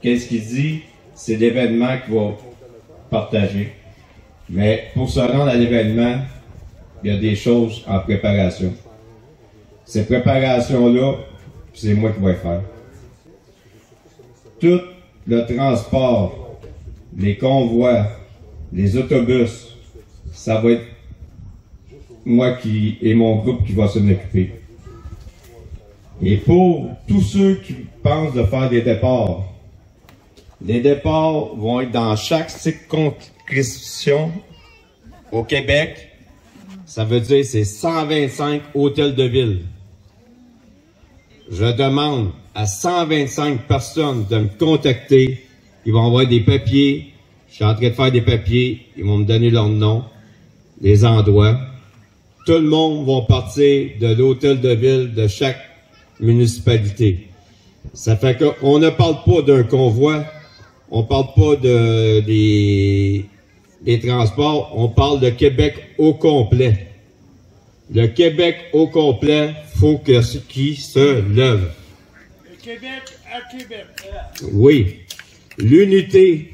qu'est-ce qu'il dit? C'est l'événement qu'il va partager. Mais pour se rendre à l'événement, il y a des choses en préparation. Ces préparations-là, c'est moi qui vais les faire. Tout le transport, les convois, les autobus, ça va être moi et mon groupe qui va s'en occuper. Et pour tous ceux qui pensent de faire des départs, les départs vont être dans chaque circonscription au Québec. Ça veut dire c'est 125 hôtels de ville. Je demande à 125 personnes de me contacter. Ils vont envoyer des papiers. Je suis en train de faire des papiers. Ils vont me donner leur nom, les endroits. Tout le monde va partir de l'hôtel de ville de chaque municipalité. Ça fait qu'on ne parle pas d'un convoi. On parle pas des les transports, on parle de Québec au complet. Le Québec au complet, faut qu'il se lève. Le Québec à Québec. Oui. L'unité,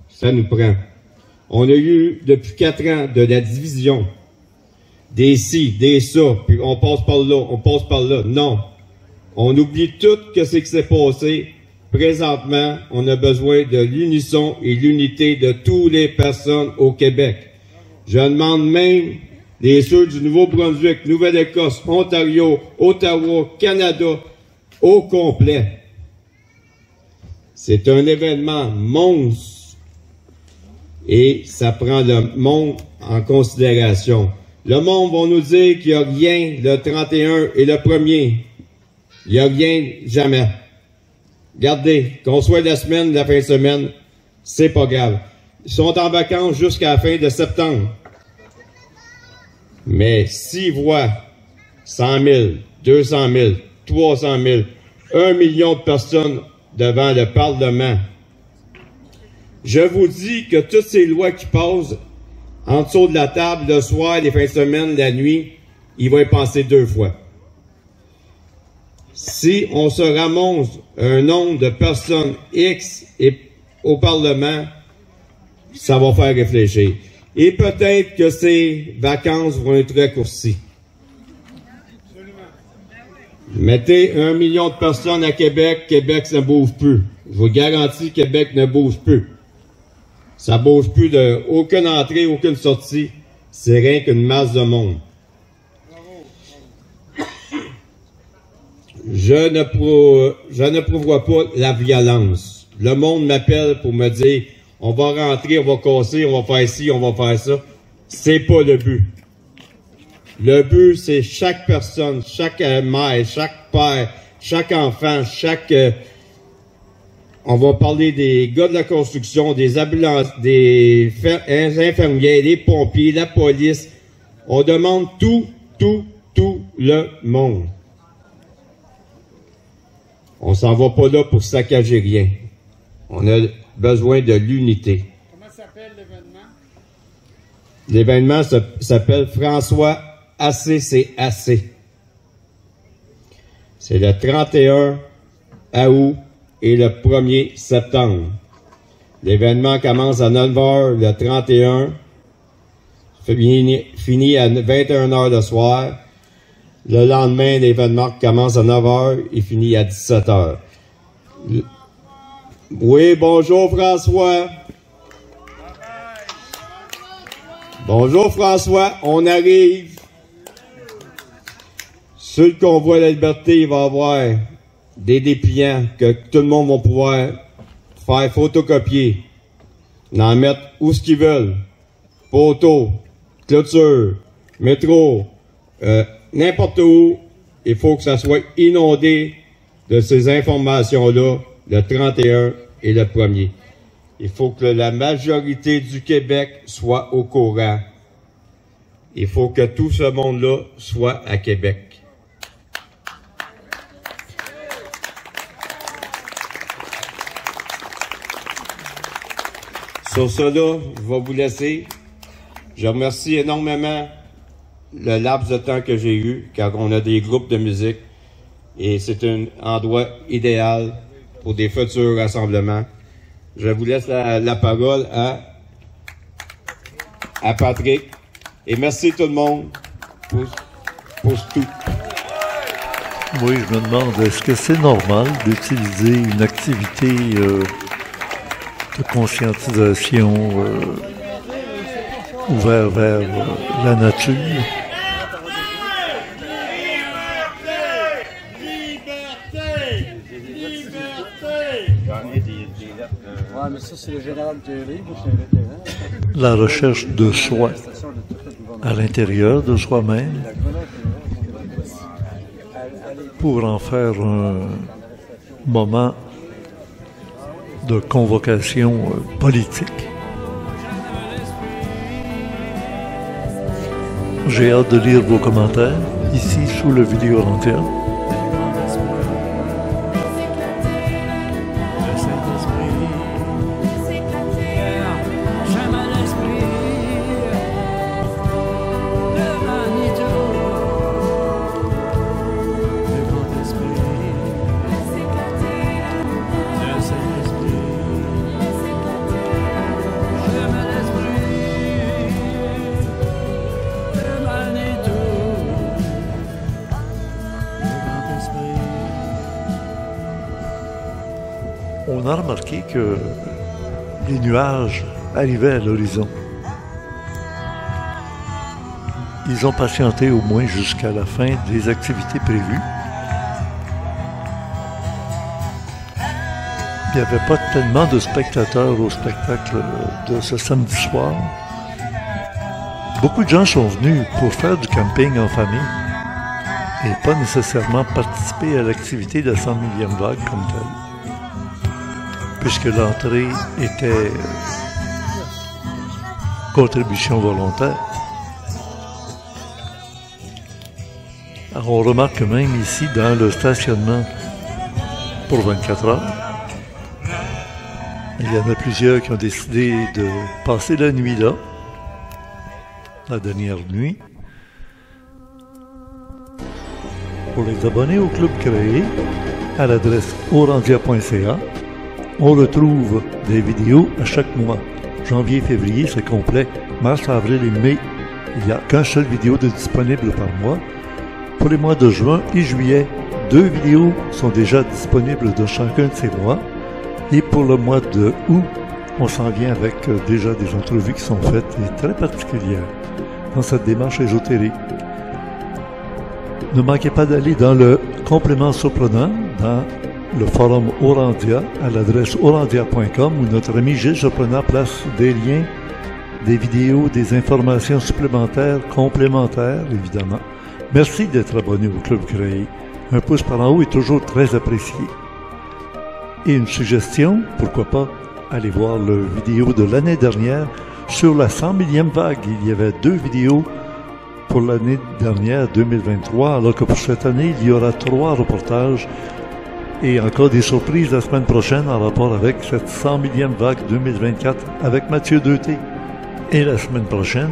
ça nous prend. On a eu, depuis 4 ans, de la division. Des ci, des ça, puis on passe par là, on passe par là. Non. On oublie tout ce qui s'est passé. Présentement, on a besoin de l'unisson et l'unité de toutes les personnes au Québec. Je demande même ceux du Nouveau-Brunswick, Nouvelle-Écosse, Ontario, Ottawa, Canada, au complet. C'est un événement monstre et ça prend le monde en considération. Le monde va nous dire qu'il n'y a rien le 31 et le 1er. Il n'y a rien jamais. Regardez, qu'on soit la semaine, la fin de semaine, c'est pas grave. Ils sont en vacances jusqu'à la fin de septembre. Mais s'ils voient 100 000, 200 000, 300 000, 1 million de personnes devant le Parlement, je vous dis que toutes ces lois qui passent en dessous de la table, le soir, les fins de semaine, la nuit, ils vont y penser 2 fois. Si on se ramasse un nombre de personnes X au Parlement, ça va faire réfléchir. Et peut-être que ces vacances vont être raccourcies. Mettez 1 million de personnes à Québec, Québec ne bouge plus. Je vous garantis, Québec ne bouge plus. Ça bouge plus de aucune entrée, aucune sortie. C'est rien qu'une masse de monde. Je ne prouverai pas la violence. Le monde m'appelle pour me dire, on va rentrer, on va casser, on va faire ci, on va faire ça. C'est pas le but. Le but, c'est chaque personne, chaque mère, chaque père, chaque enfant, on va parler des gars de la construction, des ambulances, des infirmiers, des pompiers, la police. On demande tout le monde. On s'en va pas là pour saccager rien. On a besoin de l'unité. Comment s'appelle l'événement? L'événement s'appelle François AC, c'est assez. C'est le 31 août et le 1er septembre. L'événement commence à 9h le 31, finit à 21h le soir. Le lendemain, l'événement commence à 9h et finit à 17h. Oui, bonjour François. Bonjour François, on arrive. Sur le convoi de la liberté, il va y avoir des dépliants que tout le monde va pouvoir faire photocopier, en mettre où ce qu'ils veulent. Photo, clôture, métro, n'importe où, il faut que ça soit inondé de ces informations-là le 31 et le 1er. Il faut que la majorité du Québec soit au courant. Il faut que tout ce monde-là soit à Québec. Sur cela, je vais vous laisser. Je remercie énormément le laps de temps que j'ai eu, car on a des groupes de musique et c'est un endroit idéal pour des futurs rassemblements. Je vous laisse la parole à Patrick et merci tout le monde pour tout. Oui, je me demande, est-ce que c'est normal d'utiliser une activité de conscientisation ouverte vers la nature? Mais ça, c'est le général Thierry, c'est un vétéran. La recherche de soi à l'intérieur de soi-même pour en faire un moment de convocation politique. J'ai hâte de lire vos commentaires ici sous le vidéo entière. J'aime à l'esprit on a remarqué que les nuages arrivaient à l'horizon. Ils ont patienté au moins jusqu'à la fin des activités prévues. Il n'y avait pas tellement de spectateurs au spectacle de ce samedi soir. Beaucoup de gens sont venus pour faire du camping en famille et pas nécessairement participer à l'activité de la 100 millième vague comme telle, puisque l'entrée était contribution volontaire. Alors on remarque même ici dans le stationnement pour 24 heures, il y en a plusieurs qui ont décidé de passer la nuit là, la dernière nuit. Pour les abonnés au club créé, à l'adresse orandia.ca, on retrouve des vidéos à chaque mois. Janvier, février, c'est complet. Mars, avril et mai, il n'y a qu'un seul vidéo de disponible par mois. Pour les mois de juin et juillet, 2 vidéos sont déjà disponibles de chacun de ces mois. Et pour le mois de août, on s'en vient avec déjà des entrevues qui sont faites et très particulières dans cette démarche ésotérique. Ne manquez pas d'aller dans le complément surprenant, dans le forum Orandia, à l'adresse orandia.com, où notre ami Gilles Surprenant place des liens, des vidéos, des informations supplémentaires, complémentaires, évidemment. Merci d'être abonné au Club Créé. Un pouce par en haut est toujours très apprécié. Et une suggestion, pourquoi pas, allez voir la vidéo de l'année dernière sur la 100 millième vague. Il y avait 2 vidéos pour l'année dernière, 2023, alors que pour cette année, il y aura 3 reportages et encore des surprises la semaine prochaine en rapport avec cette 100 millième vague 2024 avec Mathieu Deuté. Et la semaine prochaine,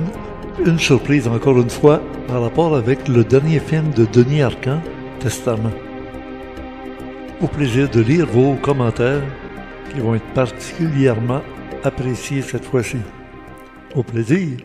une surprise encore une fois en rapport avec le dernier film de Denis Arcand, Testament. Au plaisir de lire vos commentaires qui vont être particulièrement appréciés cette fois-ci. Au plaisir!